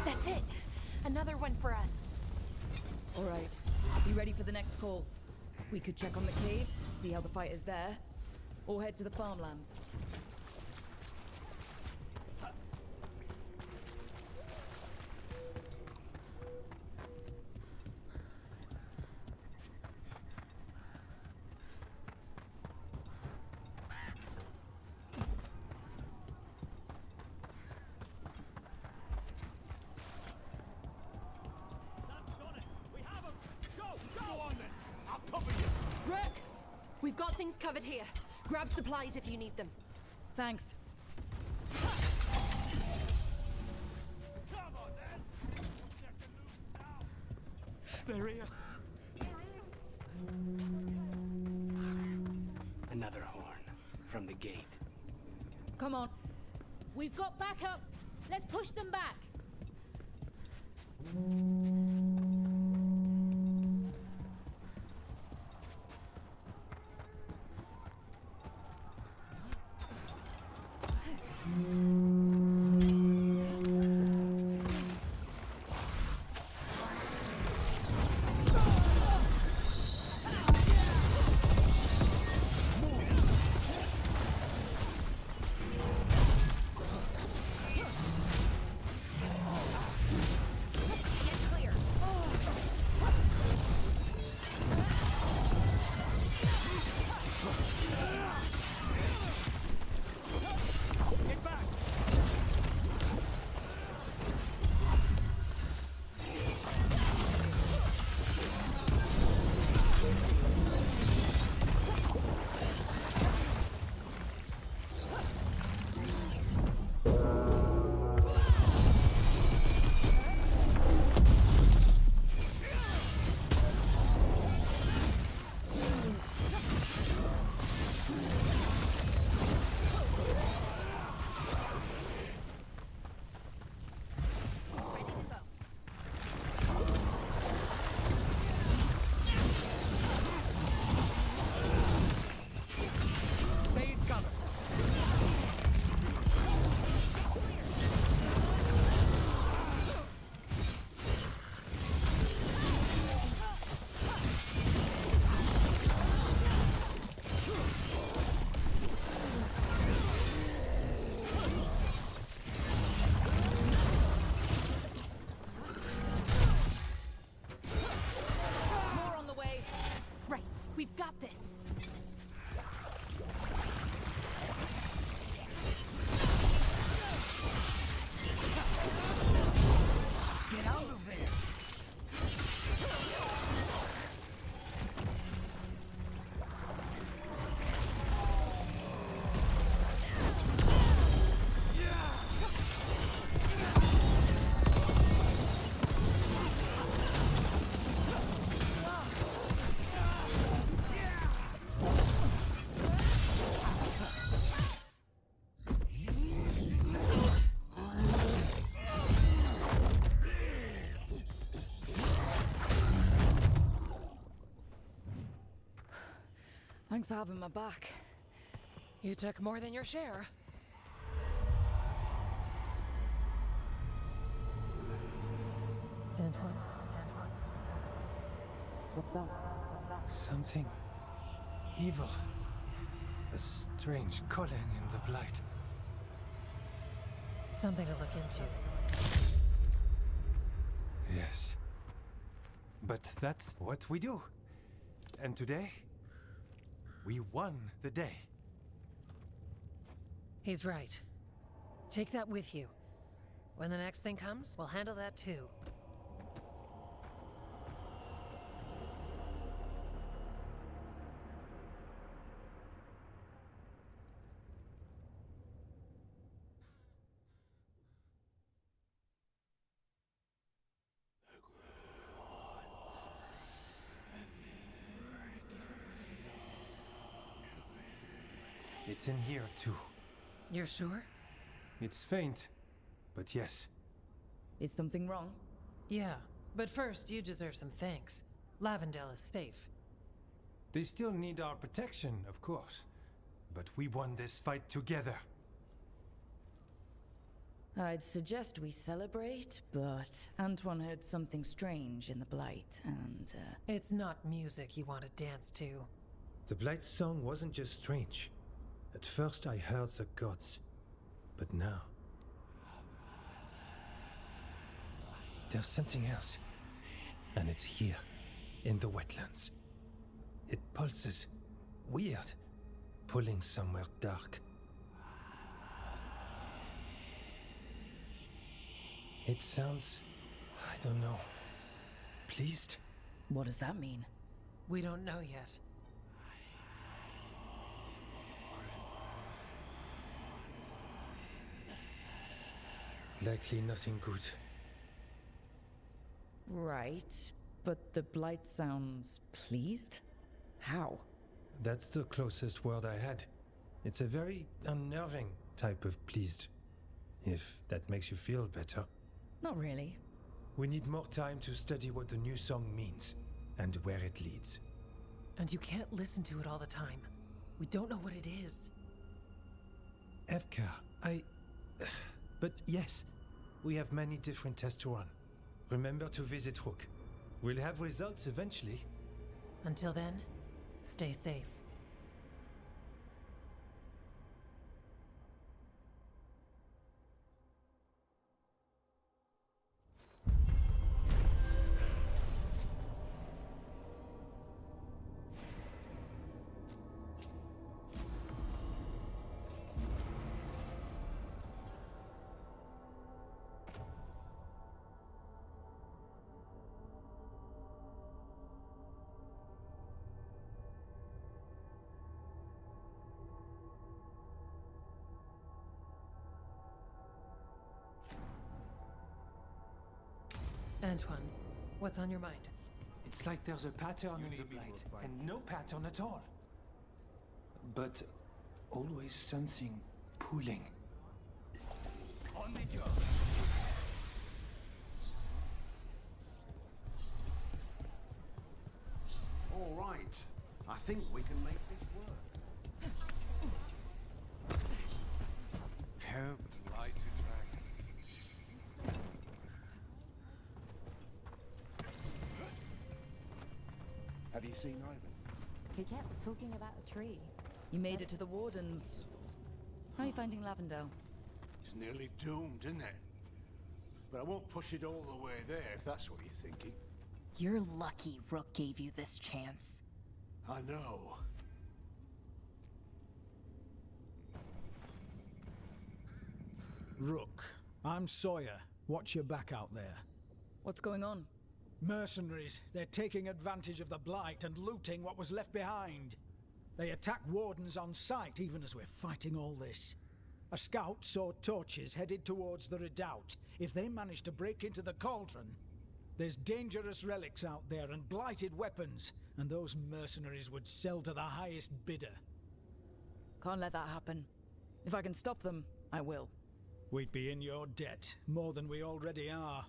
That's it. Another one for us. All right. You ready for the next call? We could check on the caves, see how the fight is there, or head to the farmlands. Rook! We've got things covered here. Grab supplies if you need them. Thanks. They're here. Another horn from the gate. Come on. We've got backup. Let's push them back. We've got this. Get out of there! Thanks for having my back. You took more than your share. Antoine? What's that? Something evil. A strange calling in the blight. Something to look into. Yes. But that's what we do. And today, we won the day. He's right. Take that with you. When the next thing comes, we'll handle that too. It's in here too. You're sure? It's faint, but yes. Is something wrong? Yeah, but first you deserve some thanks. Lavendale is safe. They still need our protection, of course. But we won this fight together. I'd suggest we celebrate, but Antoine heard something strange in the Blight, and, It's not music you want to dance to. The Blight's song wasn't just strange. At first I heard the gods. But now... there's something else. And it's here, in the wetlands. It pulses. Weird. Pulling somewhere dark. It sounds... I don't know. Pleased? What does that mean? We don't know yet. Likely nothing good. Right, but the Blight sounds pleased? How? That's the closest word I had. It's a very unnerving type of pleased. If that makes you feel better. Not really. We need more time to study what the new song means, and where it leads. And you can't listen to it all the time. We don't know what it is. Evka, But yes, we have many different tests to run. Remember to visit Rook. We'll have results eventually. Until then, stay safe. Antoine, what's on your mind? It's like there's a pattern in the Blight, and no pattern at all. But always something pulling. On the job. All right. I think we can make this work. Terribly light dragon. Have you seen Ivan? He kept talking about a tree. You made it to the Wardens. How are you finding Lavendale? It's nearly doomed, isn't it? But I won't push it all the way there, if that's what you're thinking. You're lucky Rook gave you this chance. I know. Rook, I'm Sawyer. Watch your back out there. What's going on? Mercenaries. They're taking advantage of the Blight and looting what was left behind. They attack Wardens on sight, even as we're fighting all this. A scout saw torches headed towards the redoubt. If they manage to break into the cauldron, there's dangerous relics out there and blighted weapons, and those mercenaries would sell to the highest bidder. Can't let that happen. If I can stop them, I will. We'd be in your debt, more than we already are.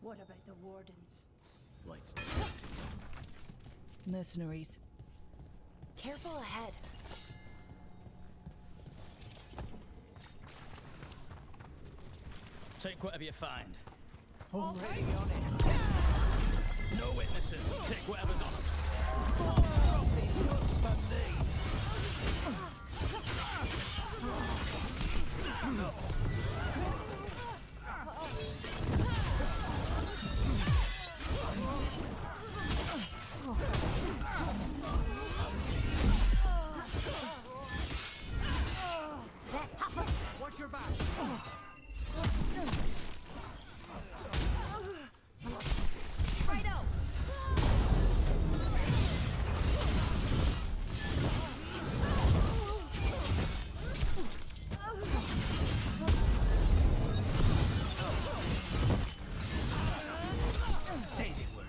What about the wardens? Mercenaries. Careful ahead. Take whatever you find. Already on it. No witnesses. Take whatever's on them. Watch your back. Righto! Say the word.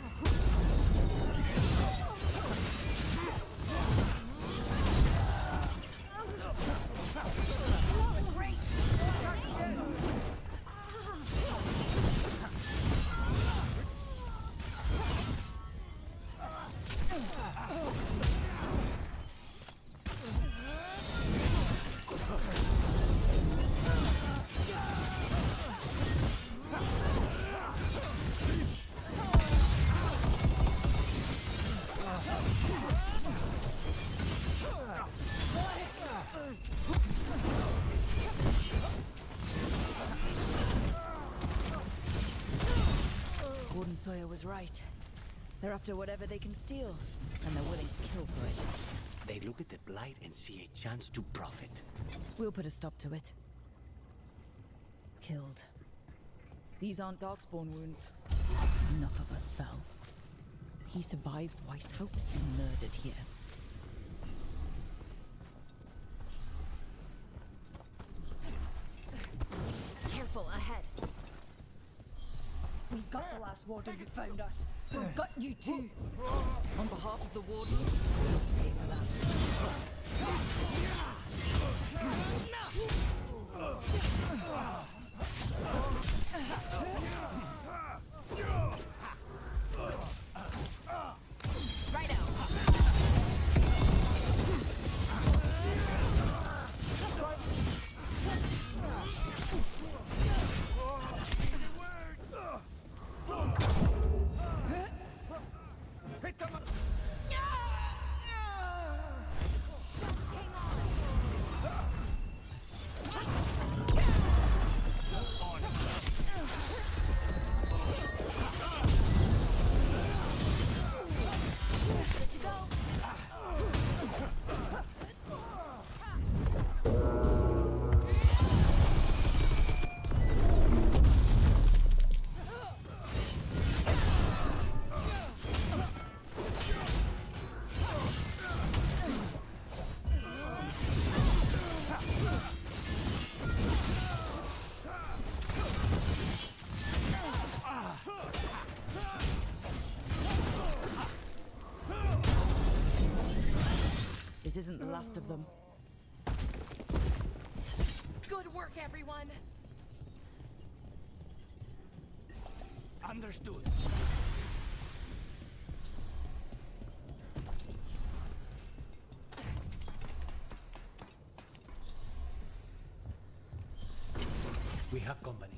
Great! Gordon Sawyer was right. They're after whatever they can steal, and they're willing to kill for it. They look at the blight and see a chance to profit. We'll put a stop to it. Killed. These aren't Darkspawn wounds. Enough of us fell. He survived Weishaupt and murdered here. Careful ahead. We got the last warden who found us. We've got you too. On behalf of the wardens, pay for that. Righto! Hit them! This isn't the last of them. Good work, everyone! Understood. We have company.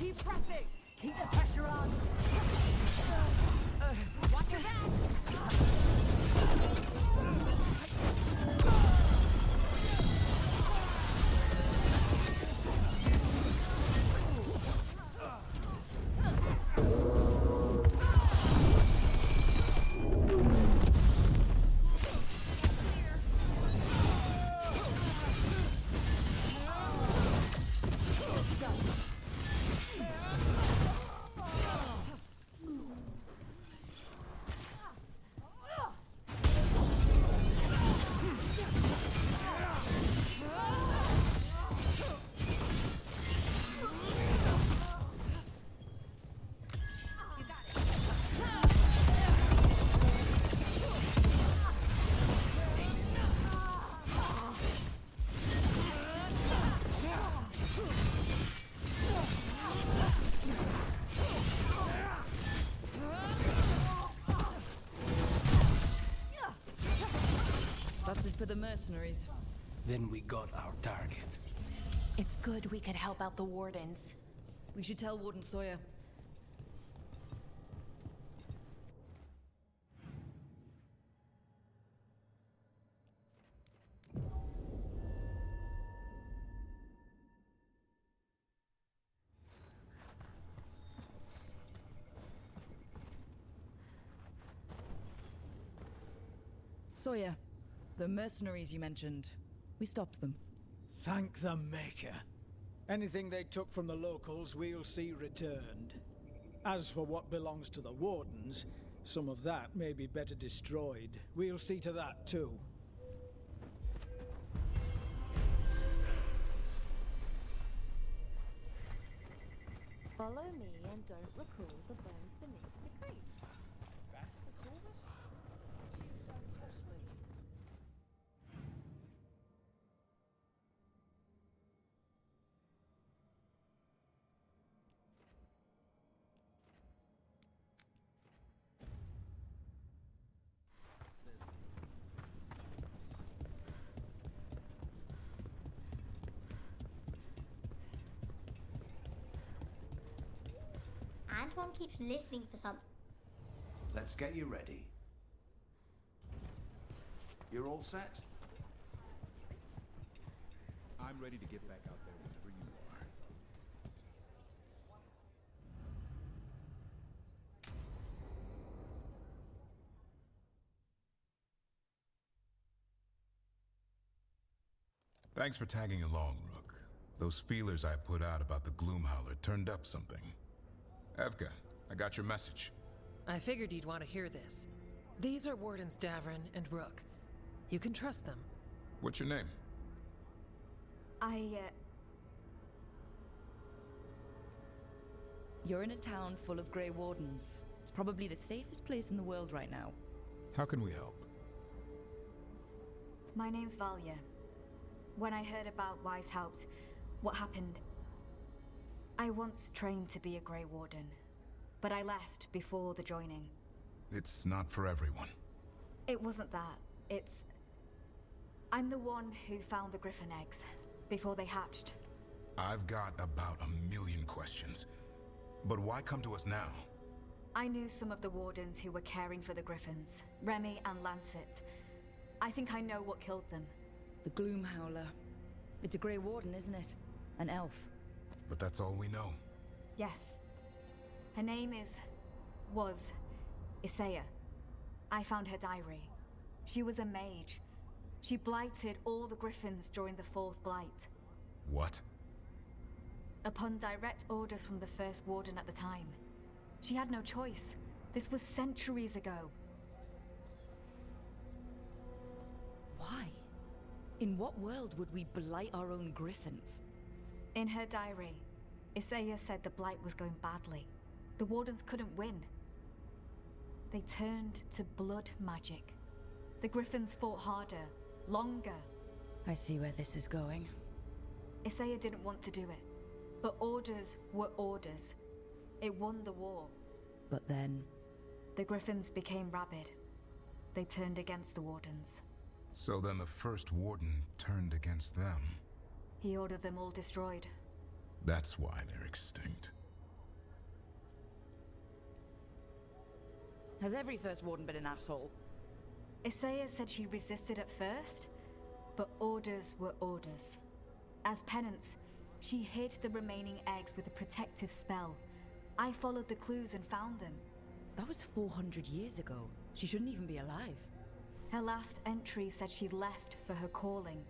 Keep pressing! Keep the pressure on! Watch your back! That's it for the mercenaries. Then we got our target. It's good we could help out the wardens. We should tell Warden Sawyer. Sawyer, the mercenaries you mentioned, we stopped them. Thank the Maker. Anything they took from the locals, we'll see returned. As for what belongs to the Wardens, some of that may be better destroyed. We'll see to that too. Follow me and don't recall the bones beneath the creek. That's the coolest? She sounds so sweet. Antoine keeps listening for something. Let's get you ready. You're all set? I'm ready to get back out there whenever you are. Thanks for tagging along, Rook. Those feelers I put out about the Gloomhowler turned up something. Evka, I got your message. I figured you'd want to hear this. These are Wardens Davrin and Rook. You can trust them. What's your name? You're in a town full of Grey Wardens. It's probably the safest place in the world right now. How can we help? My name's Valia. When I heard about Wise Helped, what happened... I once trained to be a Grey Warden, but I left before the joining. It's not for everyone. It wasn't that. It's... I'm the one who found the Griffin eggs, before they hatched. I've got about 1,000,000 questions. But why come to us now? I knew some of the Wardens who were caring for the Griffins, Remy and Lancet. I think I know what killed them. The Gloomhowler. It's a Grey Warden, isn't it? An elf. But that's all we know. Yes. Her name was Isaiah. I found her diary. She was a mage. She blighted all the Griffins during the Fourth Blight. What? Upon direct orders from the First Warden at the time. She had no choice. This was centuries ago. Why? In what world would we blight our own Griffins? In her diary, Isaiah said the Blight was going badly. The Wardens couldn't win. They turned to blood magic. The Griffins fought harder, longer. I see where this is going. Isaiah didn't want to do it, but orders were orders. It won the war. But then... The Griffins became rabid. They turned against the Wardens. So then the First Warden turned against them. He ordered them all destroyed. That's why they're extinct. Has every First Warden been an asshole? Isaiah said she resisted at first, but orders were orders. As penance, she hid the remaining eggs with a protective spell. I followed the clues and found them. That was 400 years ago. She shouldn't even be alive. Her last entry said she left for her calling.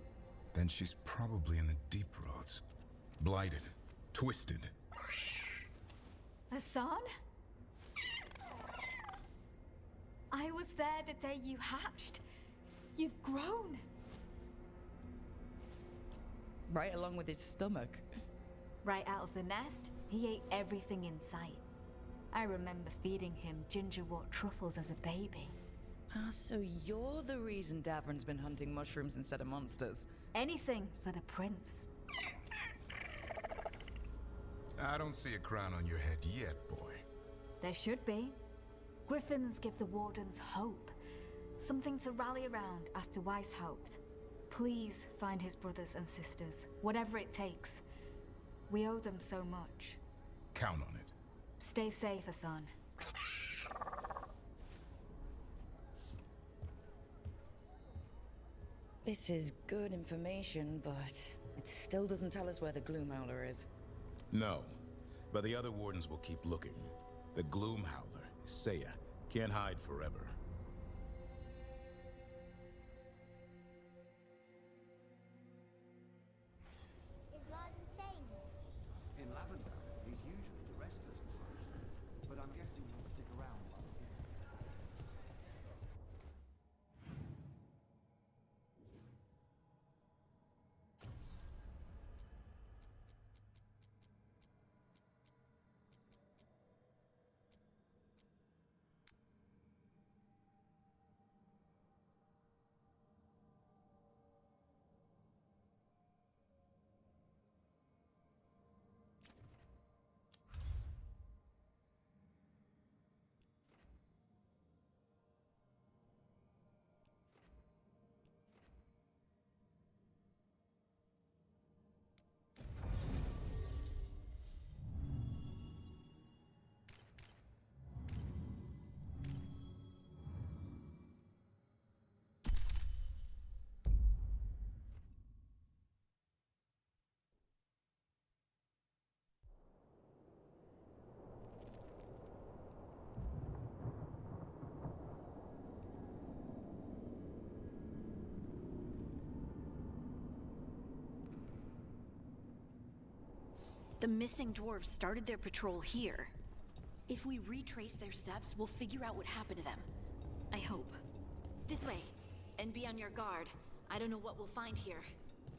Then she's probably in the deep roads. Blighted. Twisted. Hassan? I was there the day you hatched. You've grown. Right along with his stomach. Right out of the nest, he ate everything in sight. I remember feeding him gingerwort truffles as a baby. Ah, so you're the reason Davron's been hunting mushrooms instead of monsters. Anything for the prince. I don't see a crown on your head yet, boy. There should be. Griffins give the Wardens hope. Something to rally around after Weishaupt. Please find his brothers and sisters, whatever it takes. We owe them so much. Count on it. Stay safe, Hassan. This is good information, but it still doesn't tell us where the Gloomhowler is. No, but the other wardens will keep looking. The Gloomhowler, Isaiah, can't hide forever. Is Larden staying here? In Lavender, he's usually the restless type, but I'm guessing he'll stick around while we're here. The missing dwarves started their patrol here. If we retrace their steps, we'll figure out what happened to them. I hope. This way. And be on your guard. I don't know what we'll find here.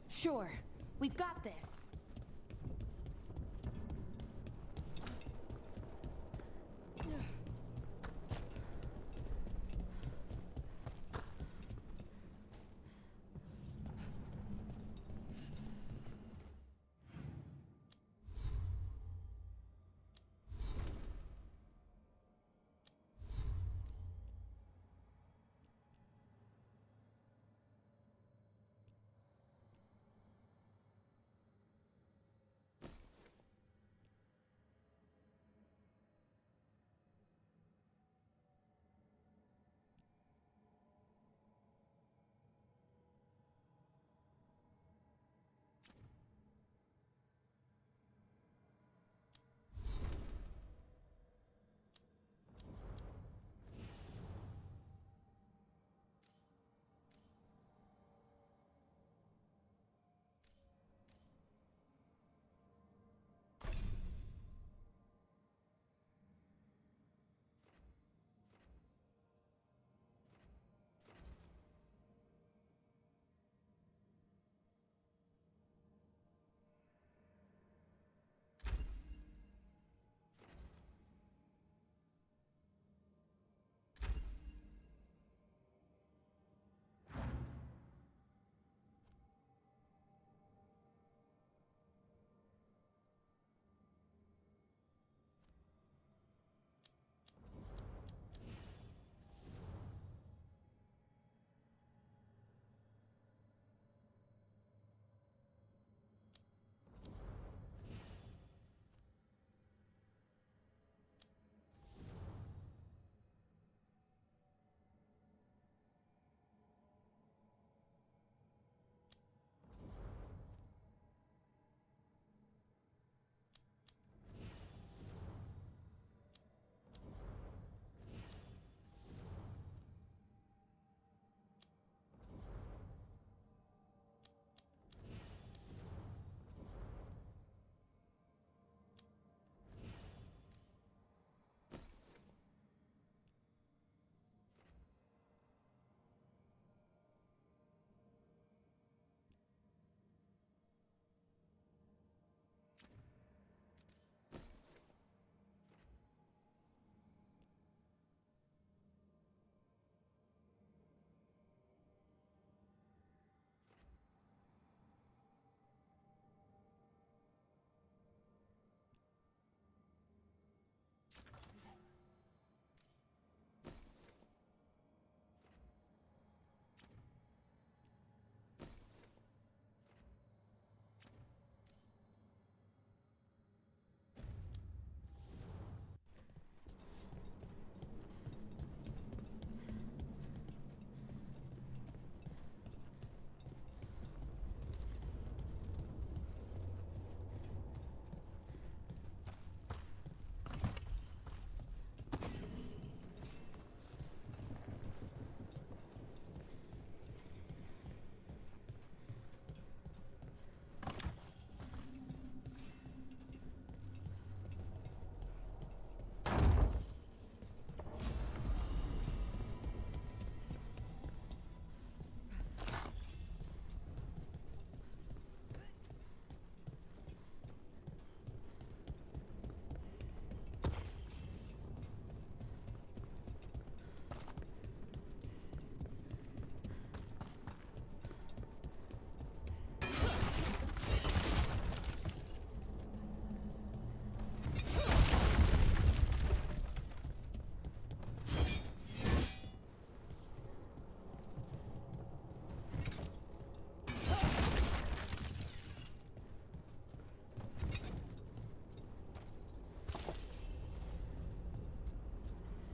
Sure. We've got this.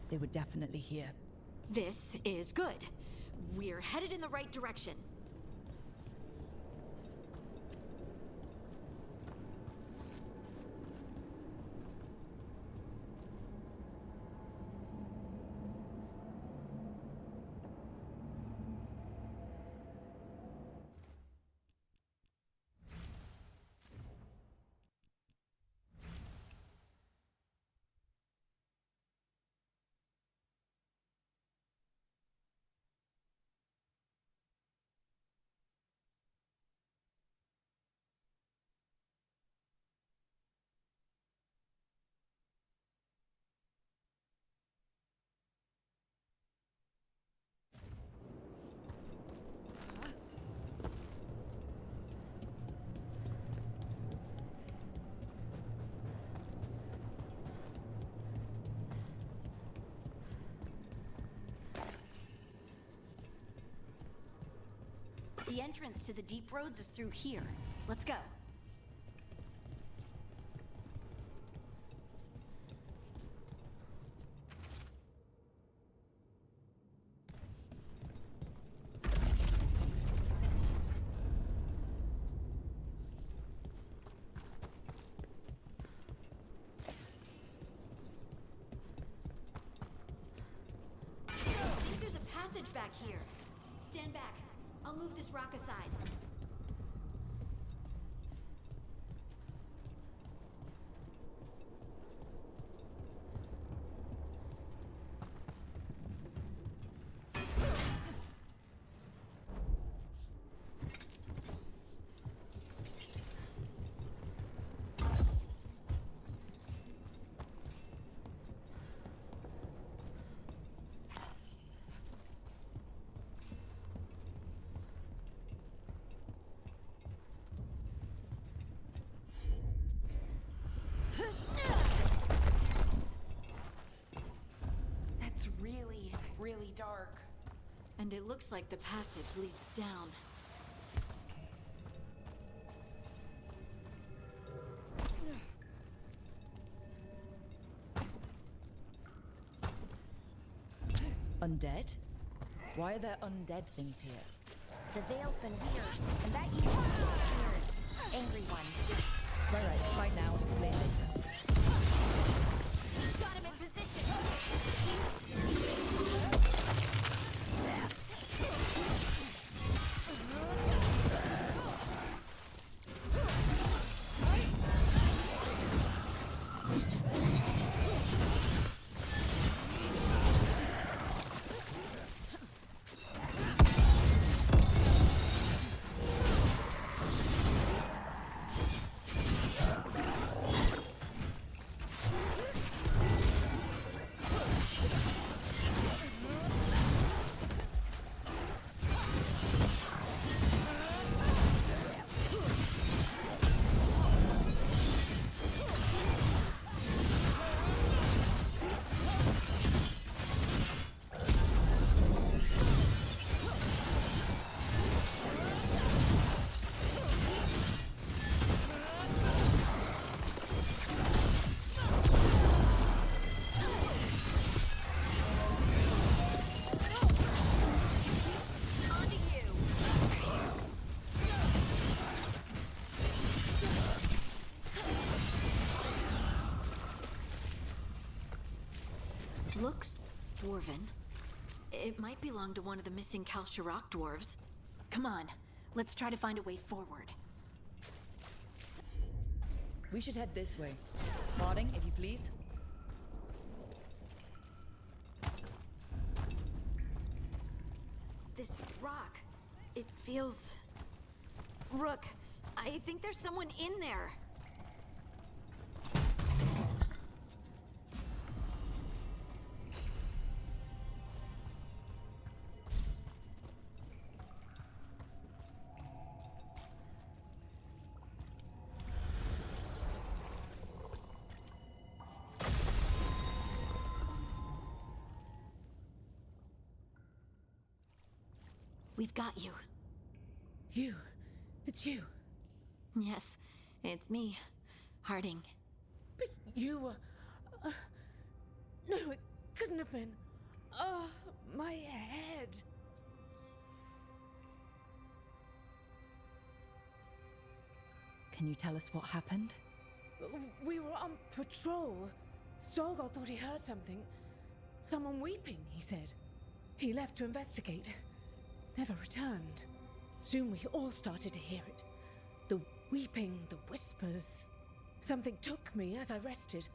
They were definitely here. This is good. We're headed in the right direction. The entrance to the deep roads is through here. Let's go. There's a passage back here. Stand back. I'll move this rock aside. That's really dark. And it looks like the passage leads down. Undead? Why are there undead things here? The veil's been weird, and that usually means spirits. Angry ones. Right now, explain later. Got him in position! Looks dwarven. It might belong to one of the missing Kalsharok dwarves. Come on, let's try to find a way forward. We should head this way. Harding, if you please. This rock, it feels... Rook, I think there's someone in there. We've got you. You? It's you? Yes, it's me, Harding. But you... no, it couldn't shouldn't have been. Oh, my head. Can you tell us what happened? We were on patrol. Stolgor thought he heard something. Someone weeping, he said. He left to investigate. Never returned. Soon we all started to hear it. The weeping, the whispers. Something took me as I rested.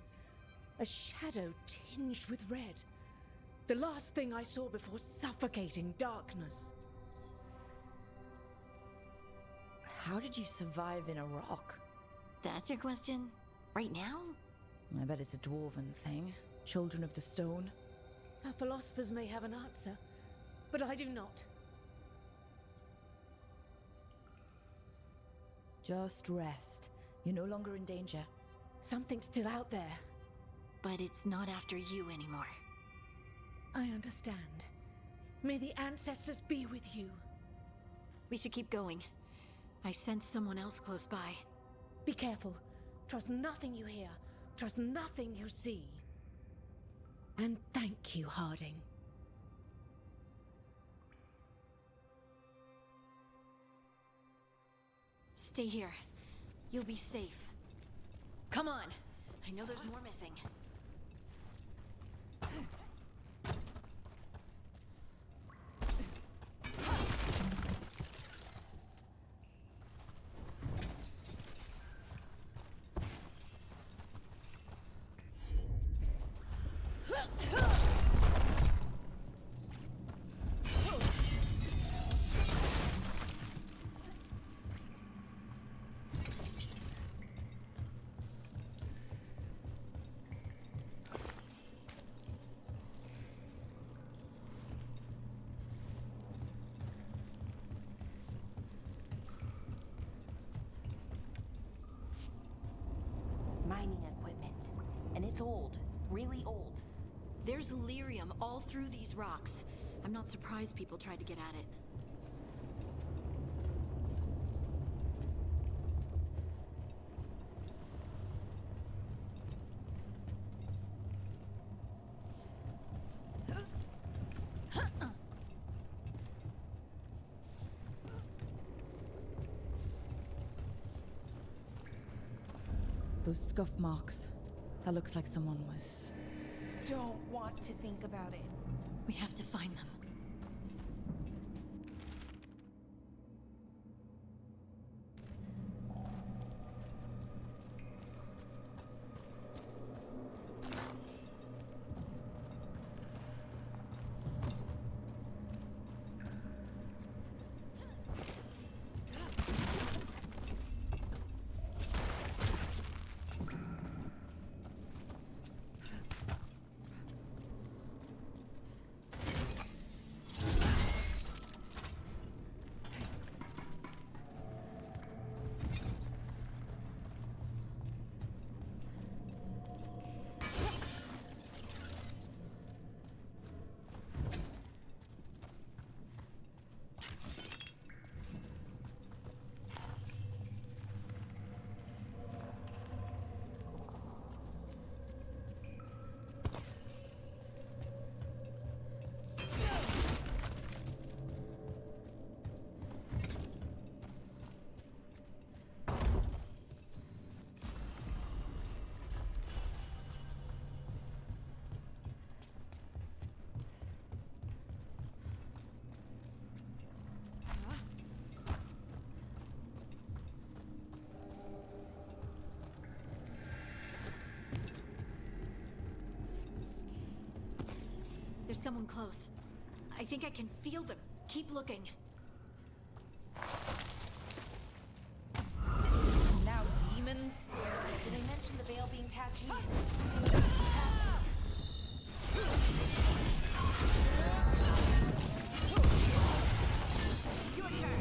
A shadow tinged with red. The last thing I saw before suffocating darkness. How did you survive in a rock? That's your question? Right now? I bet it's a dwarven thing. Children of the stone. Our philosophers may have an answer, but I do not. Just rest. You're no longer in danger. Something's still out there. But it's not after you anymore. I understand. May the ancestors be with you. We should keep going. I sense someone else close by. Be careful. Trust nothing you hear. Trust nothing you see. And thank you, Harding. Stay here. You'll be safe. Come on. I know there's more missing. Mining equipment. And it's old. Really old. There's lyrium all through these rocks. I'm not surprised people tried to get at it. Those scuff marks. That looks like someone was... Don't want to think about it. We have to find them. There's someone close. I think I can feel them. Keep looking. Now demons? Did I mention the veil being patchy? Your turn.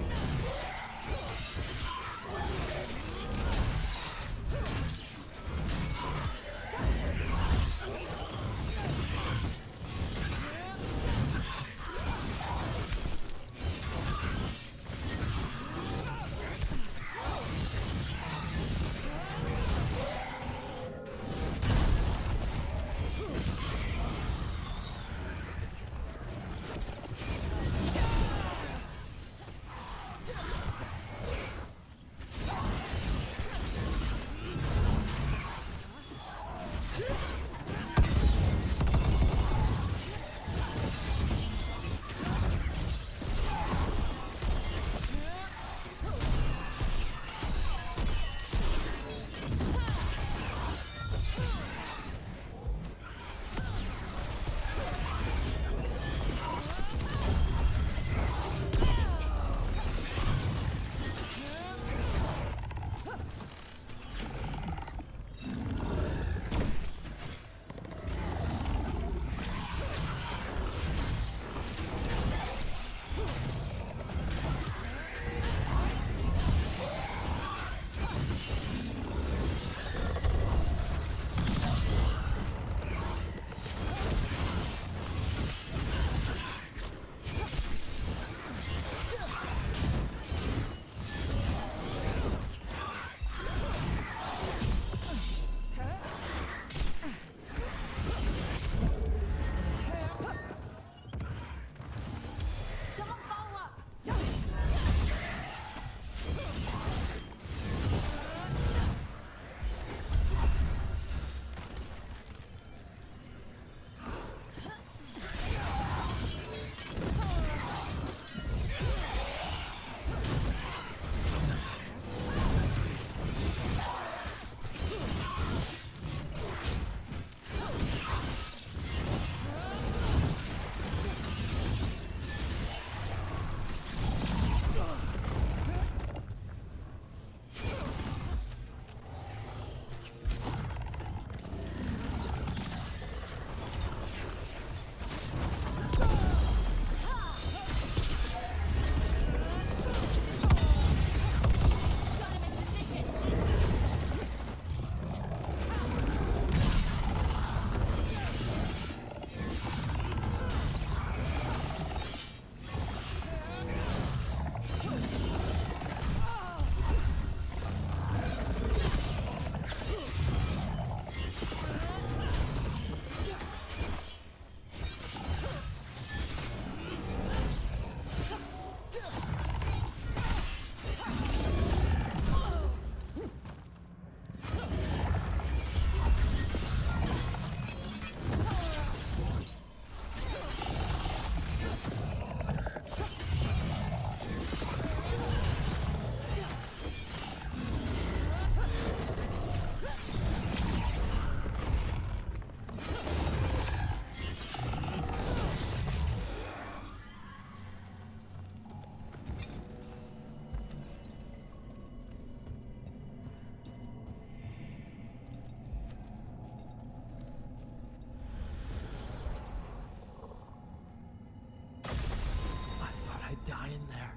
in there.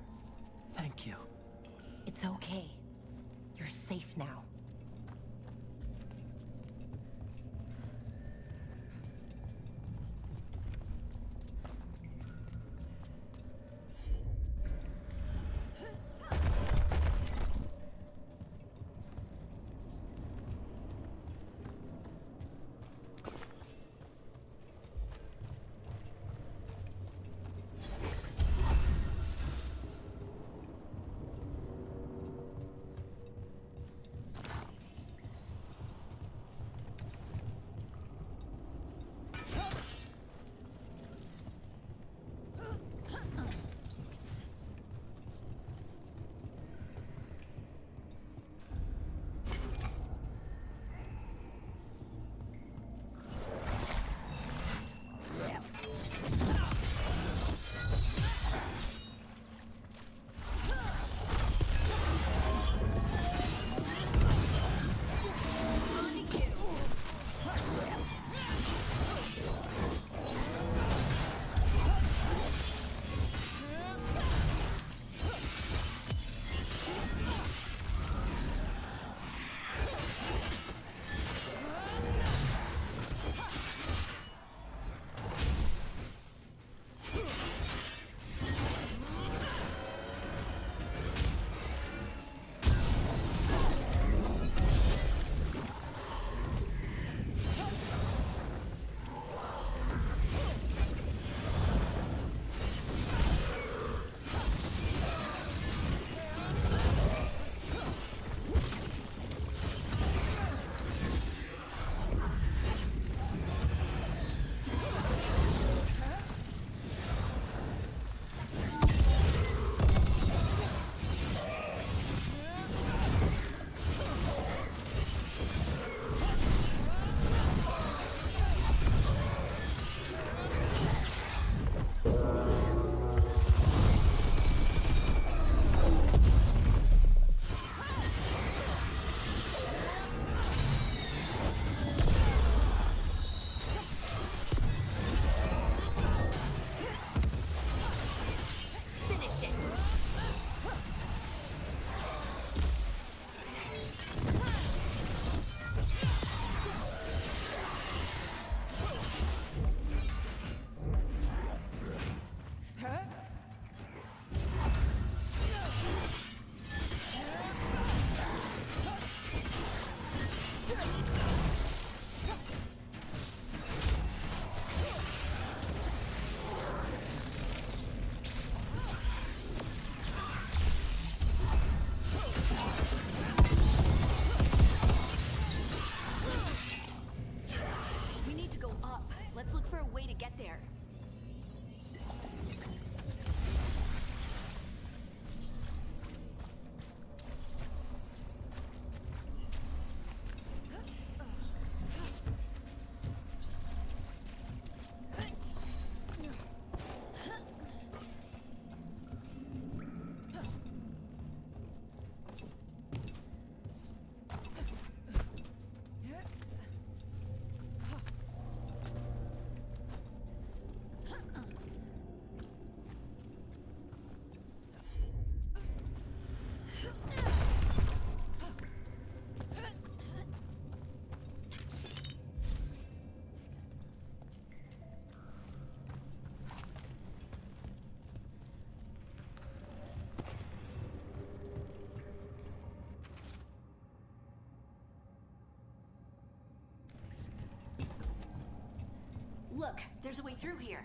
Thank you. It's okay. You're safe now. Look, there's a way through here.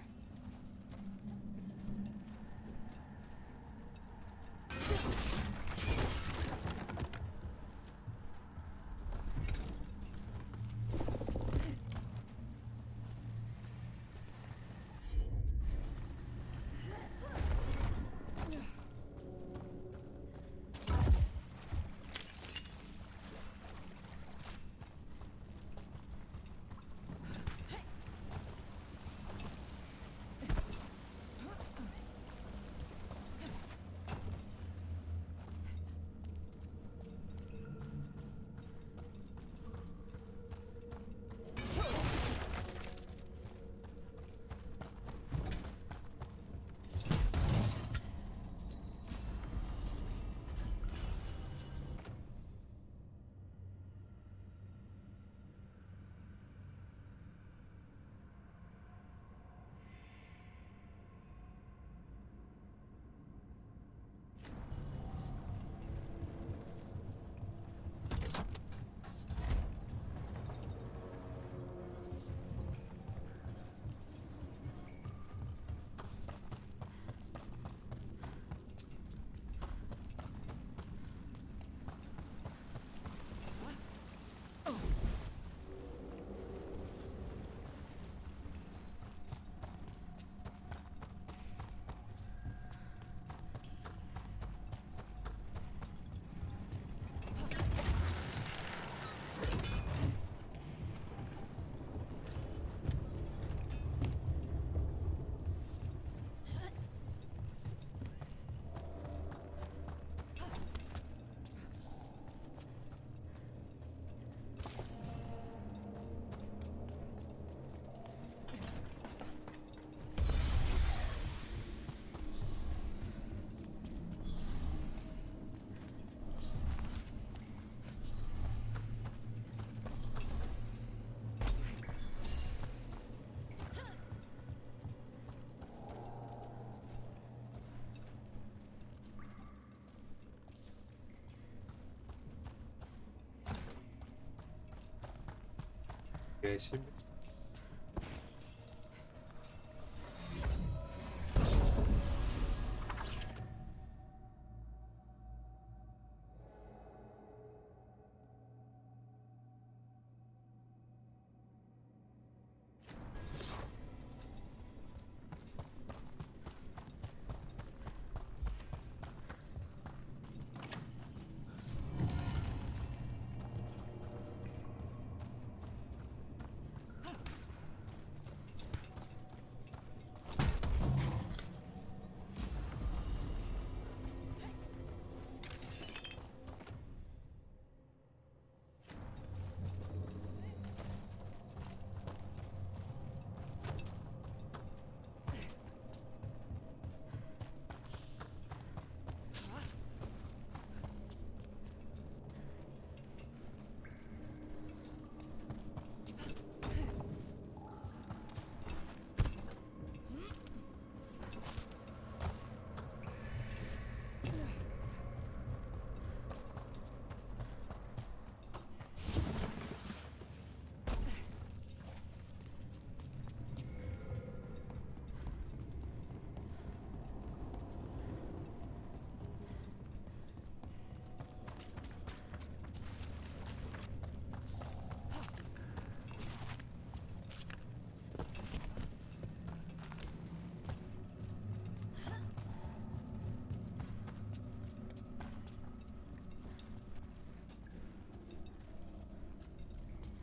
Нифига себе.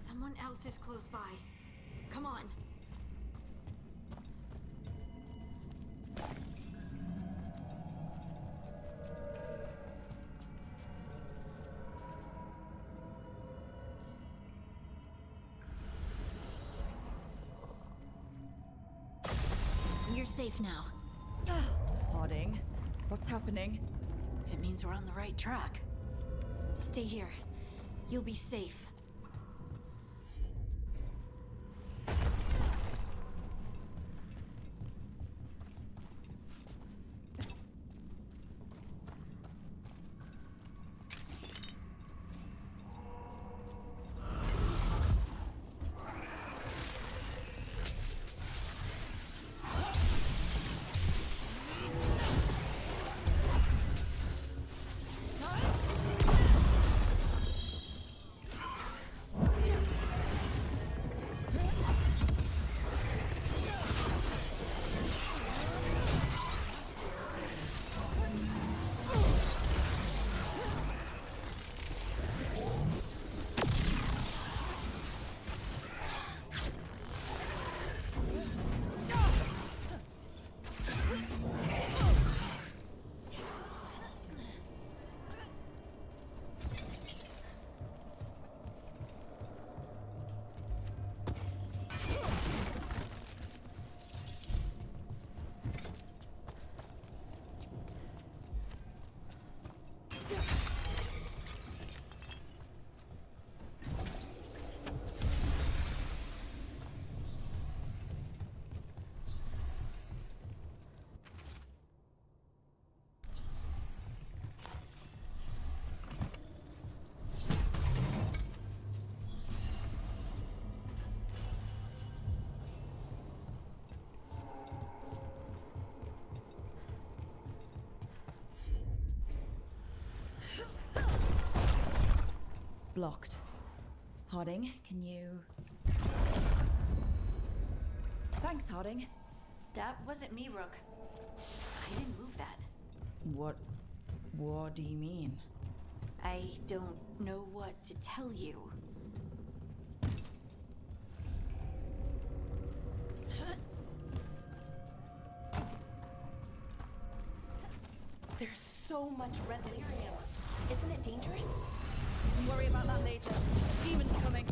Someone else is close by. Come on. You're safe now. Harding, what's happening? It means we're on the right track. Stay here. You'll be safe. Blocked. Harding, can you... Thanks, Harding. That wasn't me, Rook. I didn't move that. What do you mean? I don't know what to tell you. There's so much red lyrium. Isn't it dangerous? Don't worry about that later. Demon's coming.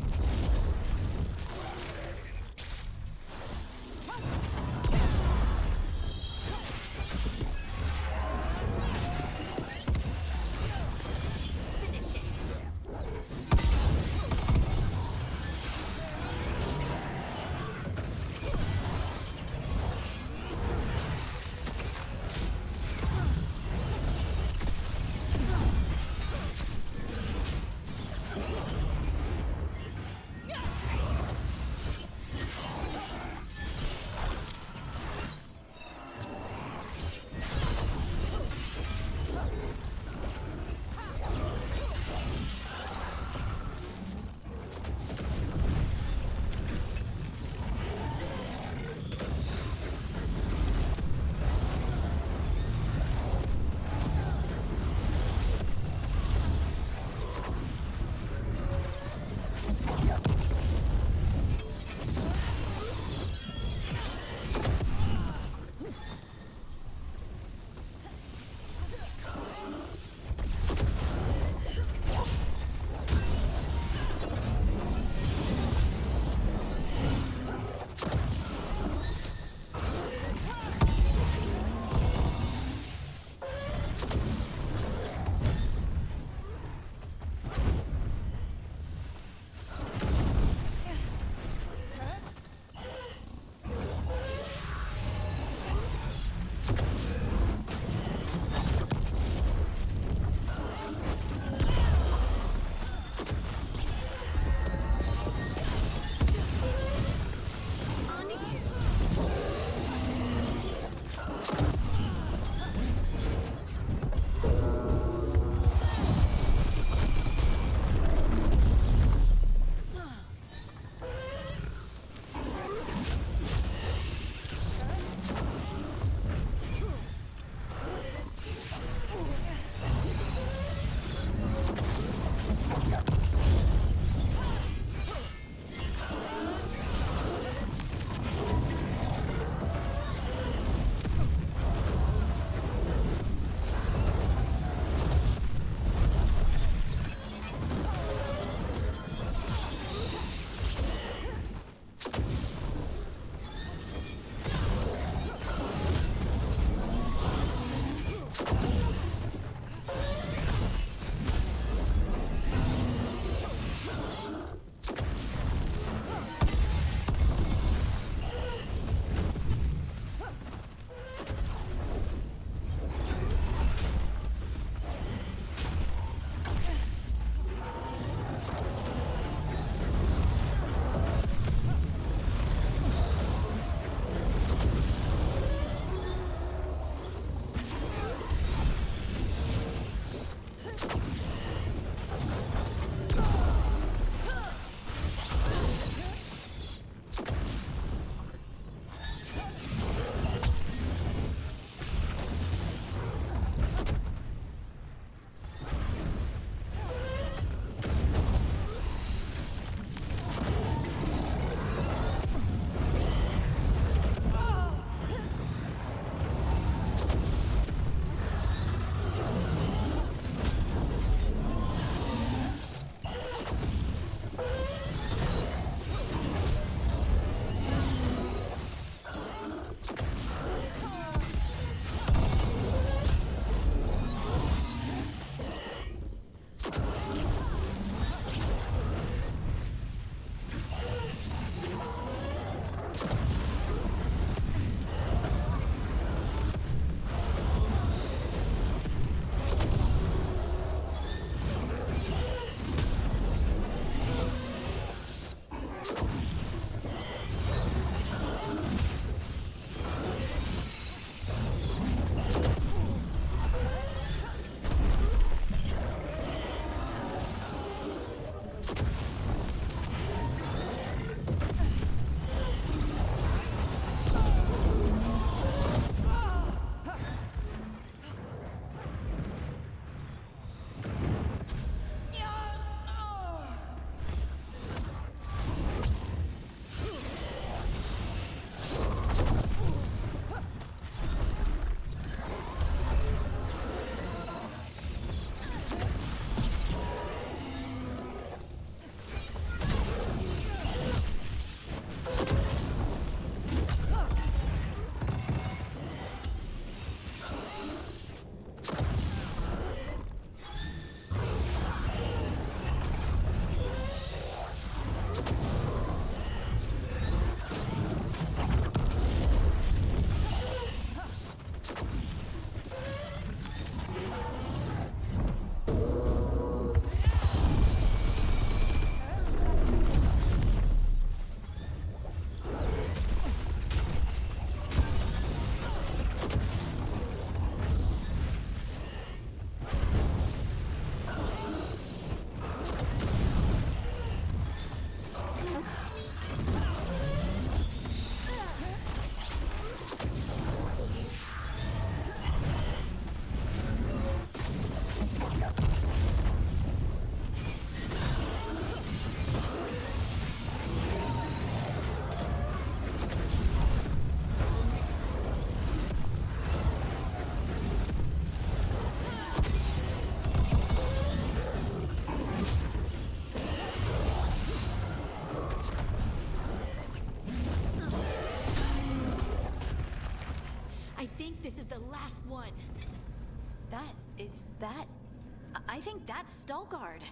I think this is the last one. I think that's Veilguard.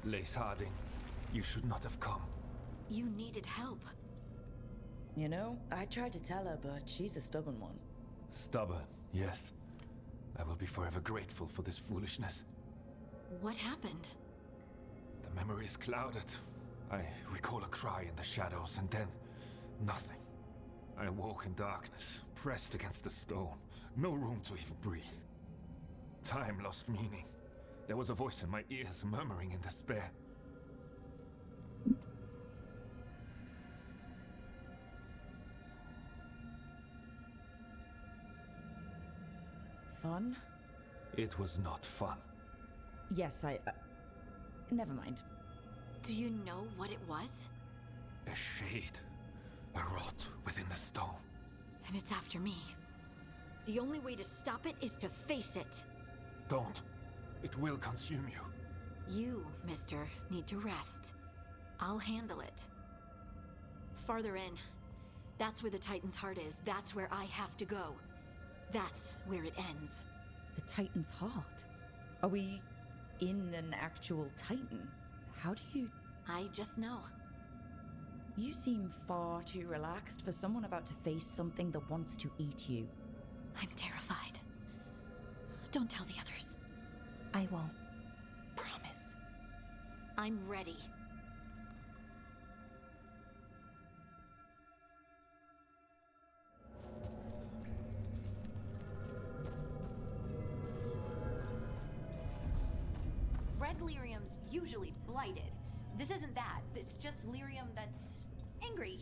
Lace Harding, you should not have come. You needed help. You know, I tried to tell her, but she's a stubborn one. Stubborn, yes. I will be forever grateful for this foolishness. What happened? The memory is clouded. I recall a cry in the shadows, and then nothing. I awoke in darkness, pressed against the stone. No room to even breathe. Time lost meaning. There was a voice in my ears murmuring in despair. Fun? It was not fun. Yes, never mind. Do you know what it was? A shade. A rot within the stone. And it's after me. The only way to stop it is to face it. Don't. It will consume you. You, mister, need to rest. I'll handle it. Farther in. That's where the Titan's heart is. That's where I have to go. That's where it ends. The Titan's heart? Are we in an actual Titan? How do you... I just know. You seem far too relaxed for someone about to face something that wants to eat you. I'm terrified. Don't tell the others. I won't. Promise. I'm ready. Red lyrium's usually blighted. This isn't that. It's just lyrium that's angry.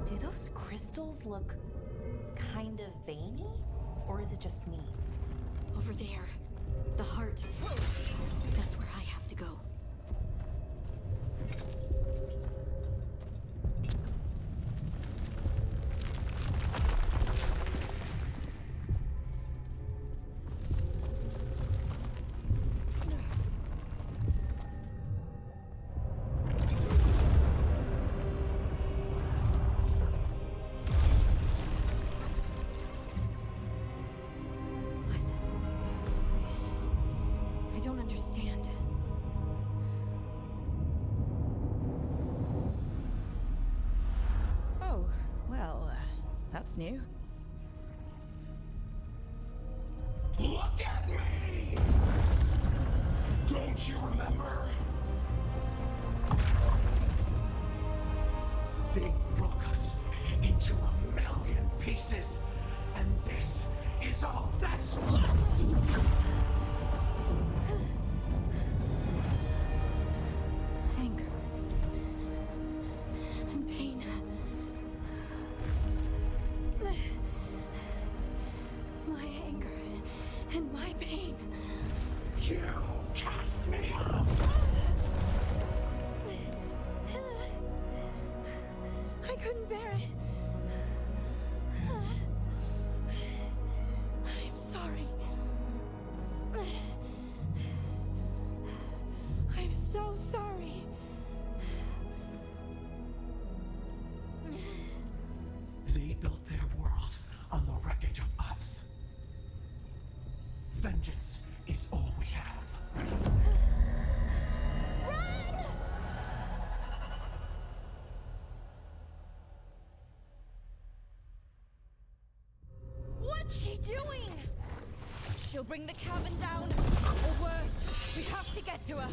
Do those crystals look kind of veiny? Or is it just me? Over there. The heart. That's where I have to go. I don't understand. Oh, well, that's new. Look at me! Don't you remember? They broke us into 1,000,000 pieces, and this is all that's left! Anger. And pain. couldn't bear it. I'm sorry. I'm so sorry. They built their world on the wreckage of us. Vengeance is all we have. Run! What's she doing? She'll bring the cavern down. Or worse, we have to get to her.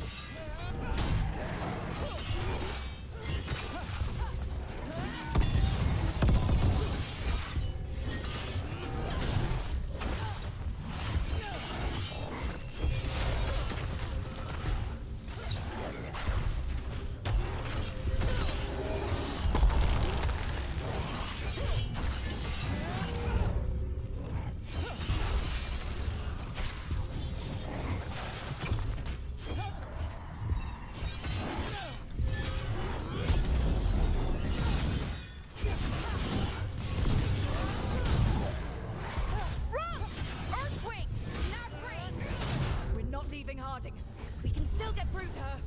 We can still get through to her.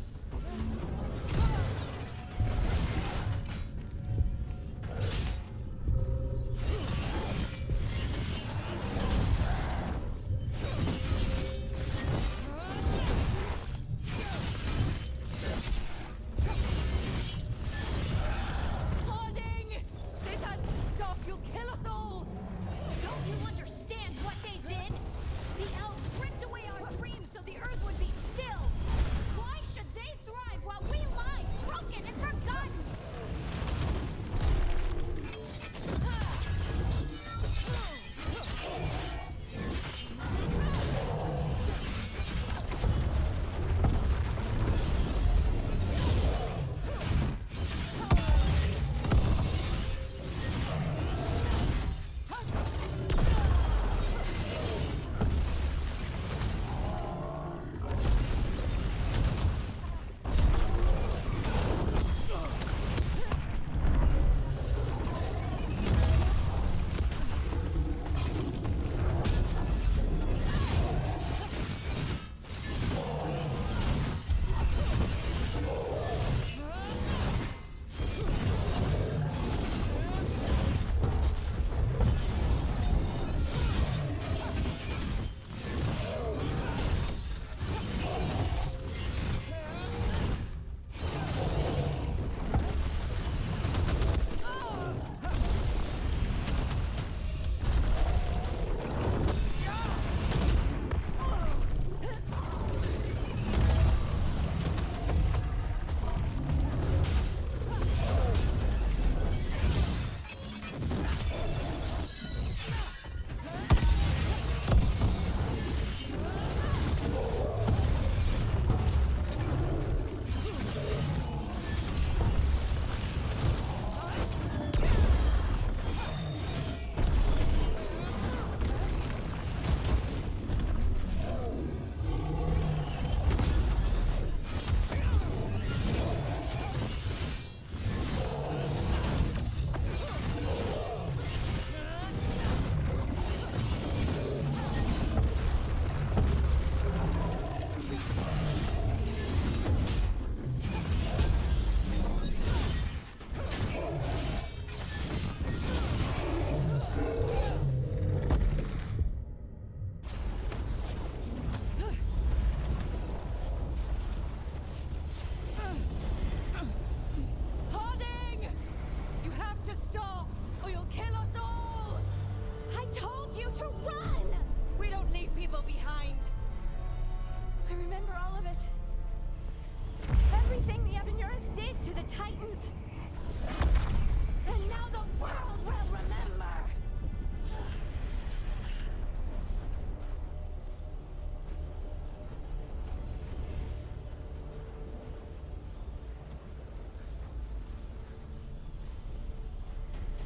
Harding! This has to stop. You'll kill us all. Don't you understand what they did? The elves ripped away our dreams so the earth would be still. Why should they thrive while we lie, broken and forgotten?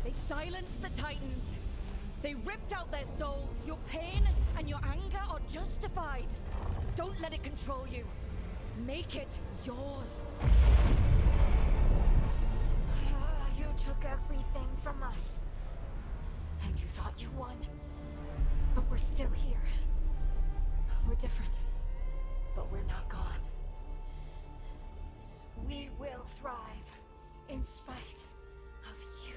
They silenced the Titans. They ripped out their souls. Your pain and your anger are justified. Don't let it control you. Make it yours. You took everything from us. And you thought you won. But we're still here. We're different. But we're not gone. We will thrive in spite of you.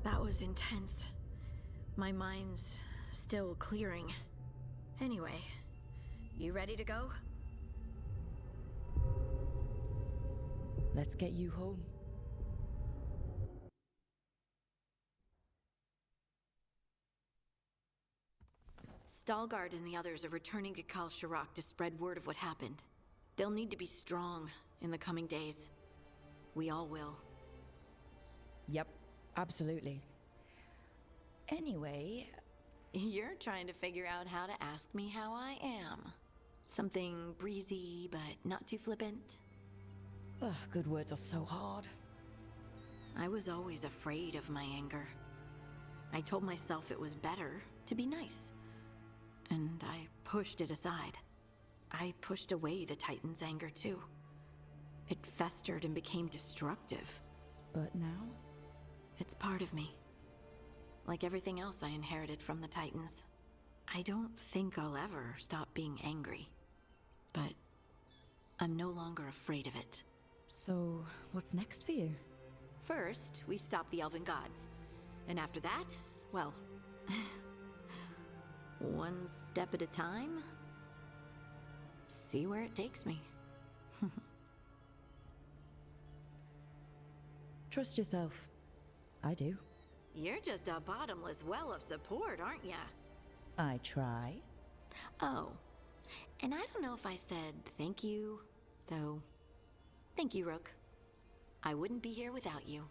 That was intense. My mind's still clearing. Anyway, you ready to go? Let's get you home. Veilguard and the others are returning to Kal Shirak to spread word of what happened. They'll need to be strong in the coming days. We all will. Yep, absolutely. Anyway... You're trying to figure out how to ask me how I am. Something breezy, but not too flippant. Ugh, good words are so hard. I was always afraid of my anger. I told myself it was better to be nice. And I pushed it aside. I pushed away the Titan's anger too. It festered and became destructive. But now? It's part of me. Like everything else I inherited from the Titans. I don't think I'll ever stop being angry. But I'm no longer afraid of it. So, what's next for you? First, we stop the Elven Gods. And after that, well... one step at a time? See where it takes me. Trust yourself. I do. You're just a bottomless well of support, aren't ya? I try. Oh, and I don't know if I said thank you, so... Thank you, Rook. I wouldn't be here without you.